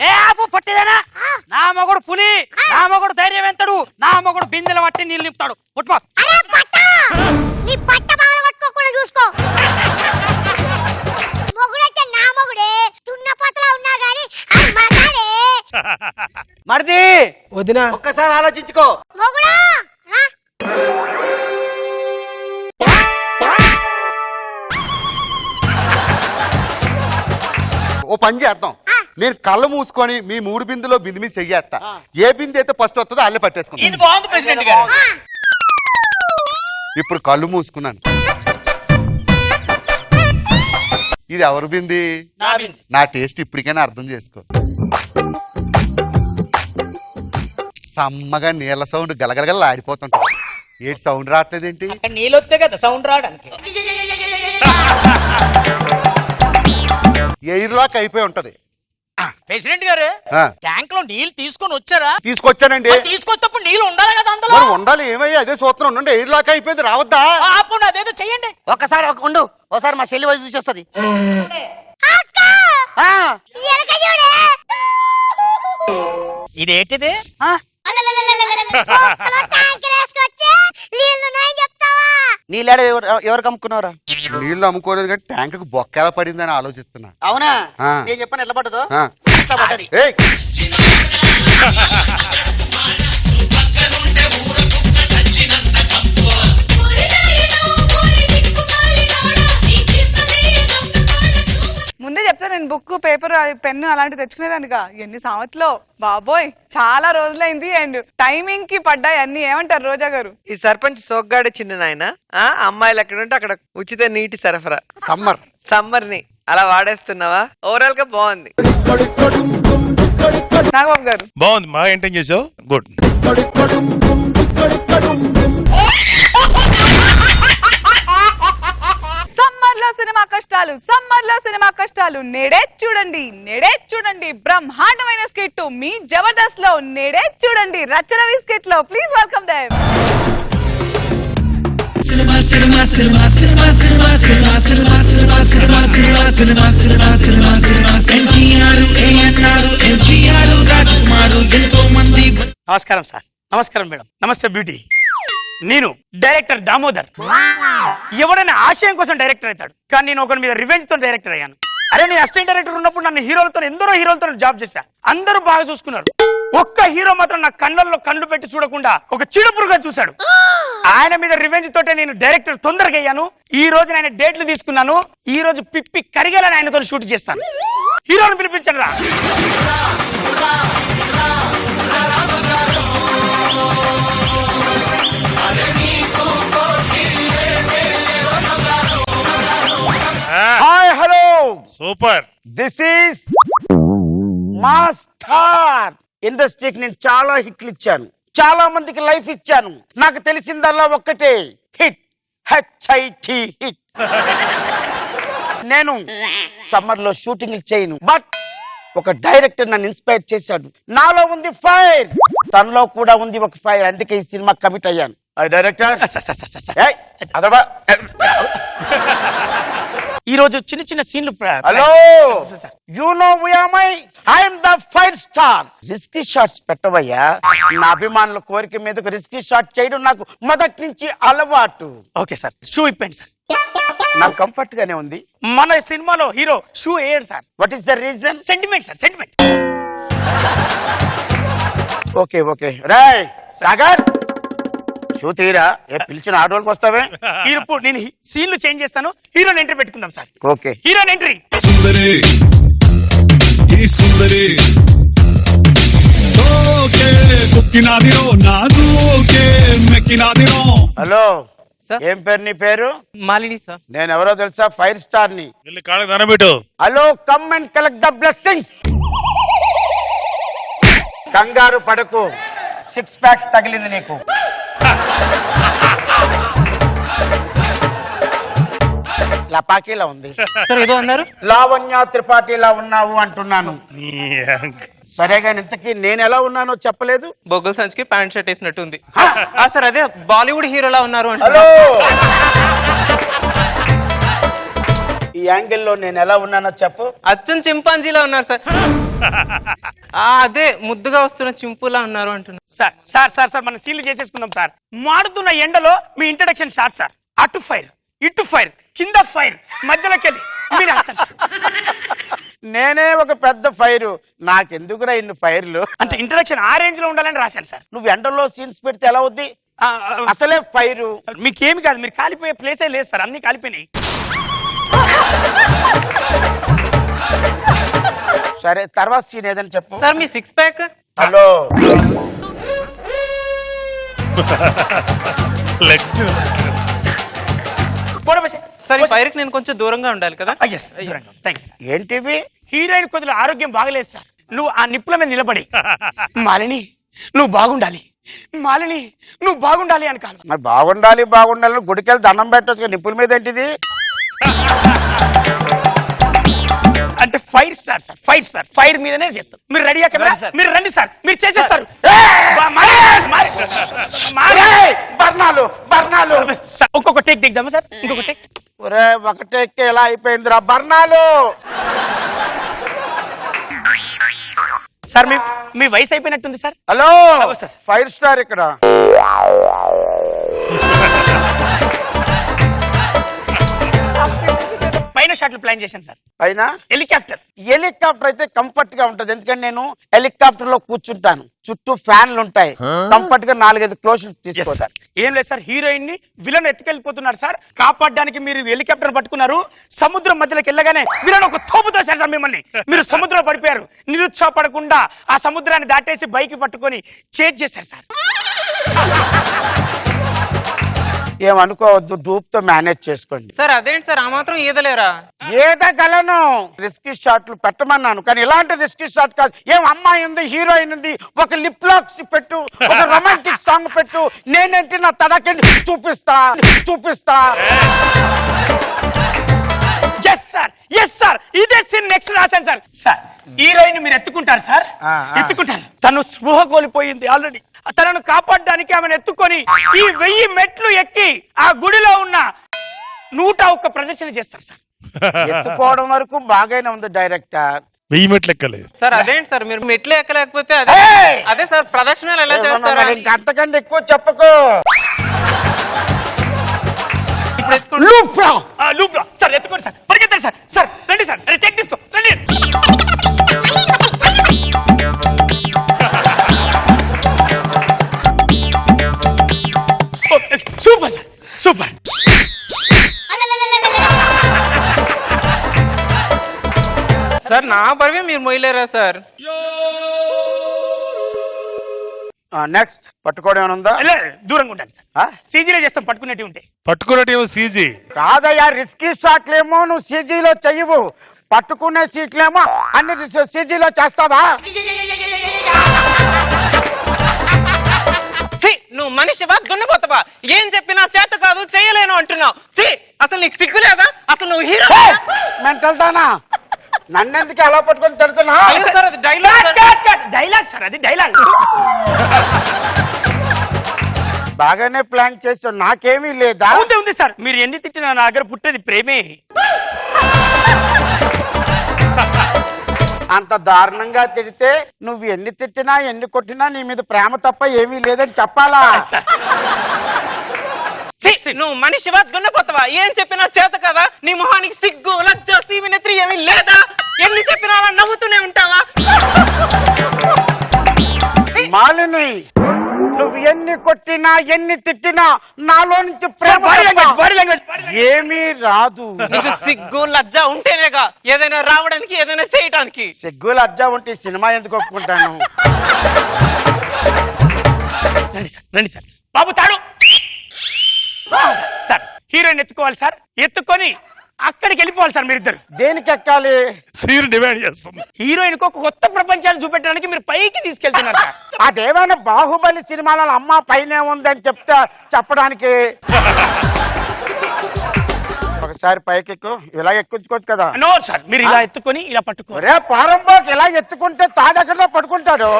ఏ ఆపు పట్టిదేనా? నా మొగుడు పులి, నా మొగుడు ధైర్యం ఎంతడు, నా మొగుడు బిందెల పట్టి నీళ్ళు నింపుతాడు. పుట్టుపో. అరే పట్ట, నీ బట్ట బాగా కట్టుకోకుండా చూసుకో. మొగుడంటే నా మొగుడే, తున్నపోతలా ఉన్నా గాని అది మగాడే. మరిది వదినా ఒక్కసారి ఆలోచించుకో. మొగుడా రా. ఓ పని చేద్దాం, నేను కళ్ళు మూసుకొని మీ 3 బిందులో బిందు మీద చెయ్యేస్తా. ఏ బిందు అయితే ఫస్ట్ వస్తుందో అల్లే పట్టేసుకుంటా. ఇది బాగుంది ప్రెసిడెంట్ గారు. ఇప్పుడు కళ్ళు మూసుకున్నాను. ఇది ఎవరు బింది? నా టేస్ట్ ఇప్పటికైనా అర్థం చేసుకో. సమ్మగా నీళ్ళ సౌండ్ గలగలగల ఆడిపోతుంటా. ఏంటి సౌండ్ రావట్లేదేంటి? నీళ్ళు వస్తే కదా సౌండ్ రావడానికి. ఎయిర్ లాక్ అయిపోయి ఉంటది. ప్రెసిడెంట్ గారు ట్యాంక్ లో నీళ్ళు తీసుకొని వచ్చారా? తీసుకొచ్చానండి. తీసుకొచ్చినప్పుడు నీళ్ళు ఉండాలి కదా అందులో. మరి ఉండాలి, ఏమయ్యా అదే సూత్రం. ఉండండి, ఎయిర్ లాక్ అయిపోయింది, రావద్దా? ఆపండి, అదేదో చెయ్యండి. ఒకసారి ఉండు, ఒకసారి మా చెల్లి వయసు చూసి వస్తుంది. ఇదేంటిది? నీళ్ళ ఎవరు కమ్ముకున్నారా? నీళ్లు అమ్ముకోలేదు కానీ ట్యాంక్ కు బొక్క ఎలా పడిందని ఆలోచిస్తున్నా. అవునా? నేను చెప్పాను ఎట్లా పడ్డదో. ఏయ్ ముందే చెప్తా, నేను బుక్ పేపర్ పెన్ను అలాంటి తెచ్చుకునేదానిగా. ఎన్ని సంవత్సరాలు బాబోయ్, చాలా రోజులైంది. అండ్ టైమింగ్ కి పడ్డాయి అన్ని. ఏమంటారు రోజా గారు? ఈ సర్పంచ్ సోగ్గాడే చిన్న నాయన. అమ్మాయిలు ఎక్కడ ఉంటే అక్కడ ఉచిత నీటి సరఫరా. సమ్మర్ ని అలా వాడేస్తున్నావా? ఓవరాల్ గా బాగుంది. నాగబాబు గారు బాగుంది, బాగా ఎంటైన్ చేసావు. గుడ్. సమ్మర్ లో సినిమా కష్టాలు నేడే చూడండి బ్రహ్మాండమైన స్కిట్ మీ జబర్దస్త్ లో. నేడే చూడండి రచన స్కిట్ లో. Please welcome them. cinema cinema cinema cinema cinema cinema cinema cinema cinema cinema cinema cinema cinema NTR ANR NTR Raj Kumar ఎంతో మంది. నమస్కారం సార్. నమస్కారం మేడం. నమస్తే బ్యూటీ. నేను డైరెక్టర్ దామోదర్. ఎవడైనా ఆశయం కోసం డైరెక్టర్ అవుతాడు, కానీ నేను ఒకరి మీద రివెంజ్ తో డైరెక్టర్ అయ్యాను. అరే నేను అసిస్టెంట్ డైరెక్టర్ ఉన్నప్పుడు నన్ను హీరోలతో ఎందరో హీరోలతో జాబ్ చేశా. అందరూ బాగా చూసుకున్నారు. ఒక్క హీరో మాత్రం నా కళ్ళల్లో కళ్ళు పెట్టి చూడకుండా ఒక చీడపురుగా చూశాడు. ఆయన మీద రివెంజ్ తోటే నేను డైరెక్టర్ తొందరగా అయ్యాను. ఈ రోజు ఆయన డేట్లు తీసుకున్నాను. ఈ రోజు పిప్పి కరిగేలా ఆయనతో షూట్ చేస్తాను. హీరోని పిలిపించండి రా. Hi hello super. This is master. ఇండస్ట్రీకి నేను చాలా హిట్లు ఇచ్చాను, చాలా మందికి లైఫ్ ఇచ్చాను. నాకు తెలిసిందల్లా ఒక్కటే, హిట్. HIT hit. నేను సమ్మర్ లో షూటింగ్ చేయను, బట్ ఒక డైరెక్టర్ నన్ను ఇన్స్పైర్ చేశాడు. నాలో ఉంది ఫైర్, తనలో కూడా ఉంది ఒక ఫైర్. అందుకే ఈ సినిమా కమిట్ అయ్యాను. డైరెక్టర్ ఈ రోజు చిన్న చిన్న సీన్లు. Hello, you know we are my, I am the fire star. Risky shots పెట్టవయ్యా. నా అభిమానుల కోరిక మీదకు రిస్కీ షాట్ చేయడం నాకు మొదటి నుంచి అలవాటు. ఓకే సార్, షూ ఇప్పండి సార్. నాకు కంఫర్ట్ గానే ఉంది. మన సినిమాలో హీరో షూ వేయడు sir. What is the reason? Sentiment sir, sentiment. Okay okay Rai Sagar, shoe తీరా. పిలిచిన ఆటోకి వస్తావే. ఇప్పుడు నేను సీన్లు చేంజ్ చేస్తాను. హీరోని ఎంట్రీ పెట్టుకుందాం సార్. ఓకే, హీరోని ఎంట్రీ. సుందరి ఈ సుందరి సోకే కుక్కినాదిరో నాజూకే మెక్కినాదిరో. హలో, ఏం పేరు నీ పేరు? మాలిని సార్. నేను ఎవరో తెలుసా? ఫైర్ స్టార్ ని. కాళ్ళకి దండం పెట్టు. Hello, come and collect the blessings. కంగారు పడకు, 6 ప్యాక్స్ తగిలింది నీకు. లపాకీలా ఉంది సార్. ఏదో అన్నారు. లావణ్య త్రిపాఠిలా ఉన్నావు అంటున్నాను. సరే గాని ఇంతకీ నేను ఎలా ఉన్నానో చెప్పలేదు. బొగ్గల సంచికి ప్యాంట్ షర్ట్ వేసినట్టు ఉంది సార్. అదే బాలీవుడ్ హీరోలా ఉన్నారు అంటే. హలో, ఈ యాంగిల్లో నేను ఎలా ఉన్నానో చెప్పు. అచ్చం చింపాంజీలా ఉన్నారు సార్. అదే ముద్దుగా వస్తున్న చింపులా ఉన్నారు అంటున్నారు సార్. సార్ సార్ సార్ మన సీన్లు చేసేసుకుందాం సార్. మాడుతున్న ఎండలో మీ ఇంట్రడక్షన్ షాట్ సార్. అటు ఫైర్, ఇటు ఫైర్, కింద ఫైర్, మధ్యలోకి వెళ్ళి మీరు నేనే ఒక పెద్ద ఫైరు. నాకెందుకురా ఇన్ని ఫైర్లు? అంటే ఇంట్రడక్షన్ ఆ రేంజ్ లో ఉండాలని రాశాను సార్. నువ్వు ఎండలో సీన్స్ పెడితే ఎలా అవుద్ది? అసలే ఫైరు. మీకేమి కాదు, మీరు కాలిపోయే ప్లేసే లేదు సార్, అన్ని కాలిపోయినాయి. సరే, తర్వాత సీన్ ఏదని చెప్పు సార్. మీ 6 ప్యాక్. హలో, సార్ ఈ ఫైర్ కి నేను కొంచెం దూరంగా ఉండాలి కదా. ఏంటివి? హీరోయిన్ కొద్దిగా ఆరోగ్యం బాగలేదు సార్. నువ్వు ఆ నిప్పుల మీద నిలబడి మాలిని నువ్వు బాగుండాలి, మాలిని నువ్వు బాగుండాలి అని కాదు. మరి బాగుండాలి బాగుండాలి గుడికెళ్ళి దండం పెట్టచ్చు, నిప్పుల మీద ఏంటిది? అంటే fire star sir, fire star. Fire మీదనే చేస్తాం. మీరు రెడీయా కెమెరా? మీరు రండి సార్, మీరు చేసేస్తారు. బర్ణాలు బర్ణాలు. ఇంకొక టేక్ దిగుదామా సార్? ఇంకొక టేక్. ఒరే, ఒక టేక్ ఎలా అయిపోయిందిరా బర్ణాలు. సార్ మీ వయసు అయిపోయినట్టుంది సార్. హలో, ఫైర్ స్టార్ ఇక్కడ. పైన షాట్లు ప్లాన్ చేశాను సార్. పైన హెలికాప్టర్. హెలికాప్టర్ అయితే కంఫర్ట్ గా ఉంటది, ఎందుకంటే నేను హెలికాప్టర్ లో కూర్చుంటాను. చుట్టూ ఫ్యాన్లు ఉంటాయి. కంఫర్ట్ గా 4-5 క్లోజ్ తీసుకో సార్. ఏం లేదు సార్, హీరోయిన్ ని విలన్ ఎత్తుకెళ్ళిపోతున్నారు సార్. కాపాడడానికి మీరు హెలికాప్టర్ పట్టుకున్నారు. సముద్రం మధ్యలోకి వెళ్ళగానే విలన్ ఒక తోపుతో సార్ మిమ్మల్ని. మీరు సముద్రంలో పడిపోయారు. నిరుత్సాహపడకుండా ఆ సముద్రాన్ని దాటేసి బైక్ పట్టుకొని చేజ్ చేశారు సార్. ఏమనుకోవద్దు, డూప్ తో మేనేజ్ చేసుకోండి సార్. అదేంటి సార్, ఆ మాత్రం ఈదలేరా? ఏదగలను. రిస్కీ షాట్లు పెట్టమన్నాను, కానీ ఇలాంటి రిస్కీ షాట్ కాదు. ఏం అమ్మాయి ఉంది, హీరోయిన్ ఉంది, ఒక లిప్ లాక్స్ పెట్టు, ఒక రొమాంటిక్ సాంగ్ పెట్టు. నేనేంటి నా తడకండి చూపిస్తా. ఎస్ సార్, ఎస్ సార్, ఇదే సీన్ నెక్స్ట్ రాశాను సార్. సార్, హీరోయిన్ మీరు ఎత్తుకుంటారు సార్, ఎత్తుకుంటారు. తను స్పృహ కోల్పోయింది ఆల్రెడీ. తనను కాపాడడానికి ఆమెను ఎత్తుకొని ఈ 1000 మెట్లు ఎక్కి ఆ గుడిలో ఉన్న 101 ప్రదర్శన చేస్తారు సార్. ఎత్తుకోవడం వరకు బాగానే ఉంది డైరెక్టర్. 1000 మెట్లు ఎక్కలేదు. సార్ అదేంటి సార్ మీరు మెట్లు ఎక్కలేకపోతే అదే అదే సార్ ప్రదక్షిణాలు ఎలా చేస్తారు? అంతకంటే ఎక్కువ చెప్పకు. సార్ ఎత్తుకోండి సార్, పరిగెత్తండి సార్. సార్ రండి సార్, అరే టేక్ తీసుకో రండి. Super sir, super. సార్ నా బరువే మీరు మొయ్యలేరా సార్? నెక్స్ట్ పట్టుకోవడం ఏమైనా ఉందా? దూరంగా ఉంటాను సార్, సీజీలో చేస్తాం పట్టుకునేవి ఉంటే. పట్టుకున్నట్టు సీజీ కాదయ్యా, రిస్కీ షాట్లేమో నువ్వు సీజీలో చెయ్యవు, పట్టుకునే సీట్లేమో అన్ని సీజీలో చేస్తావా? నువ్వు మనిషివా దున్నపోతావా? ఏం చెప్పినా చేత కాదు చేయలేను అంటున్నావు. అసలు నీకు సిగ్గు లేదా? అసలు నువ్వు హీరో మెంటల్ దానా? నన్నెందుకు ఎలా పట్టుకొని తిడుతున్నా? సార్ అది డైలాగ్ సార్, అది డైలాగ్. బాగానే ప్లాన్ చేస్తావు, నాకేమీ లేదా? ఉంది సార్, మీరు ఎన్ని తిట్టినా నా దగ్గర పుట్టేది ప్రేమే. అంత దారుణంగా తిడితే నువ్వు ఎన్ని తిట్టినా ఎన్ని కొట్టినా నీ మీద ప్రేమ తప్ప ఏమీ లేదని చెప్పాలా? నువ్వు మనిషివా దున్నపోతావా? ఏం చెప్పినా చేత కదా? నీ మొహానికి సిగ్గు లజ్జ సీమినెత్రి ఏమీ లేదా? ఎన్ని చెప్పినా అలా నవ్వుతూనే ఉంటావా? మాలిని, నువ్వు ఎన్ని కొట్టినా ఎన్ని తిట్టినా నాలో నుంచి ఏమీ రాదు. నీకు సిగ్గు లజ్జ ఉంటేనేగా ఏదైనా రావడానికి ఏదైనా చేయటానికి. సిగ్గు లజ్జ ఉంటే సినిమా ఎందుకు ఒప్పుకుంటాను? రండి సార్. బాబు తాడు సార్. హీరోయిన్ ఎత్తుకోవాలి సార్, ఎత్తుకొని అక్కడికి వెళ్ళిపోవాలి సార్ మీరిద్దరు. దేనికి ఎక్కాలి? సీన్ డిమాండ్ చేస్తుంది. హీరోయిన్ కు ఒక కొత్త ప్రపంచాన్ని చూపెట్టడానికి మీరు పైకి తీసుకెళ్తున్నారు సార్. అదేమైనా బాహుబలి సినిమాలో అమ్మ పైనే ఉందని చెప్పడానికి. ఒకసారి పైకి ఎక్కు, ఇలా ఎక్కించుకోవచ్చు కదా? నో సార్, మీరు ఇలా ఎత్తుకొని ఇలా పట్టుకో. రే పారంబోకి ఇలా ఎత్తుకుంటే తాడెక్కడో పడుకుంటాడు.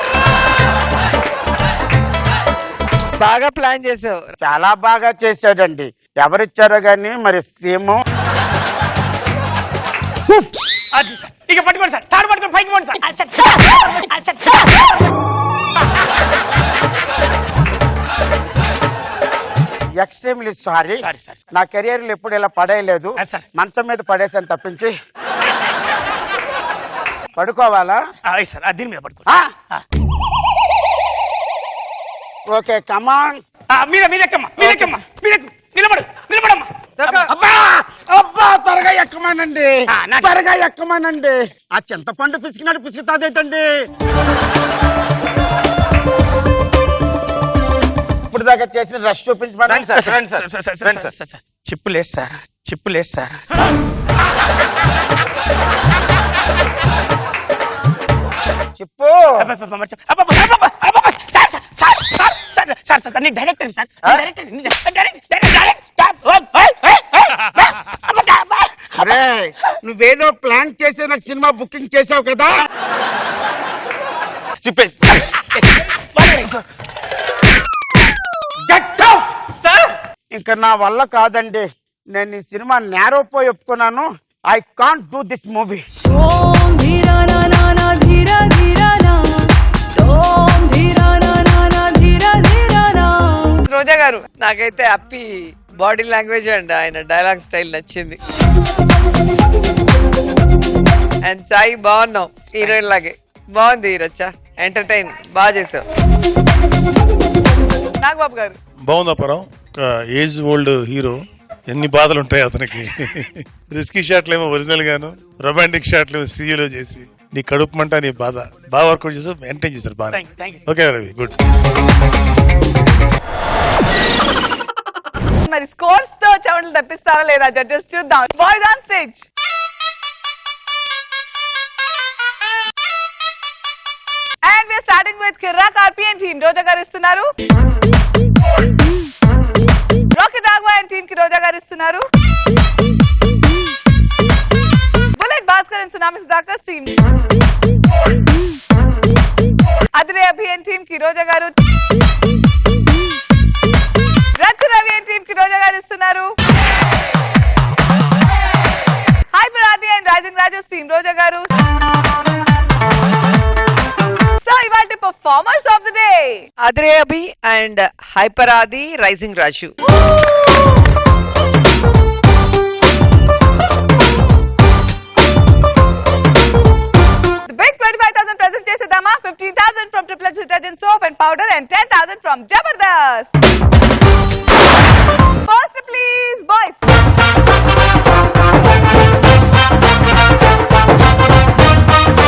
బాగా ప్లాన్ చేసావు. చాలా బాగా చేశాడండి. ఎవరిచ్చారో గానీ మరి స్కీము. ఇక పట్టుకోండి సార్, తాడు పట్టుకొని పైకి పోండి సార్. ఎక్స్ట్రీమ్లీ సారీ, నా కెరియర్ లో ఎప్పుడు ఇలా పడేయలేదు. మంచం మీద పడేసాను తప్పించి. పడుకోవాలా? సార్ దీని మీద పడుకో. Okay come on. మీదెక్కమ్మా, మీదెక్కమ్మా, నిలబడు, నిలబడమ్మా. అబ్బా త్వరగా ఎక్కమానండి, త్వరగా ఎక్కమానండి. ఆ చింతపండు పిసికినాడు పిసుకుతాదేటండి. ఇప్పుడు దాకా చేసిన రష్ చూపించమని. చిప్పు లేదు సార్, చిప్పు లేదు సార్. చెప్పు. సార్ నేను డైరెక్టర్ సార్. అరే నువ్వేదో ప్లాన్ చేసి నాకు సినిమా బుకింగ్ చేసావు కదా? చెప్పేసి ఇంకా నా వల్ల కాదండి. నేను ఈ సినిమా నేరోపోయి ఒప్పుకున్నాను. I can't do this movie. Roja గారు, నాకైతే అప్పి బాడీ లాంగ్వేజ్ అండ్ ఆయన డైలాగ్ స్టైల్ నచ్చింది. అండ్ సాయి బాగున్నావు, హీరోయిన్ లాగే బాగుంది. రచ్చా ఎంటర్టైన్ బాగా చేసావు. నాగబాబు గారు బాగుందా పరం? ఒక ఏజ్ ఓల్డ్ హీరో, ఎన్ని బాధలు ఉంటాయి అతనికి. రిస్కీ షాట్లు ఏమో ఒరిజినల్ గాను, రొమాంటిక్ షాట్లు ఏమో సీఈలో చేసి నీ కడుపు మంట నీ బాధ బాగా వర్కౌట్ చేస్తారు, మెయింటైన్ చేస్తారు బాగా. Okay Ravi, good. మరి స్కోర్స్ తో చెమటలు తప్పిస్తారా లేదా జడ్జెస్ చూద్దాం. Boys on stage. And we are starting with Kirrak RPN team. Roja గారు ఇస్తున్నారు. రాకెట్ రాఘవ అండ్ టీమ్ కి రోజా గారు ఇస్తున్నారు. Bullet Bhaskar and tsunami Sudhakar team. Adhire అభియన్ టీమ్ కి రోజా గారు. రచ్చ రవి అండ్ టీమ్ కి రోజా గారు ఇస్తున్నారు. Hyper Aadi and rising Raju team Roja గారు. సో ఇవాటి performers of the day Adhire Abhi and hyper Aadi rising Raju. Big 25,000 present చేసేద్దామా? 15,000 from Triple X detergent soap and powder and 10,000 from Jabardast. First please boys.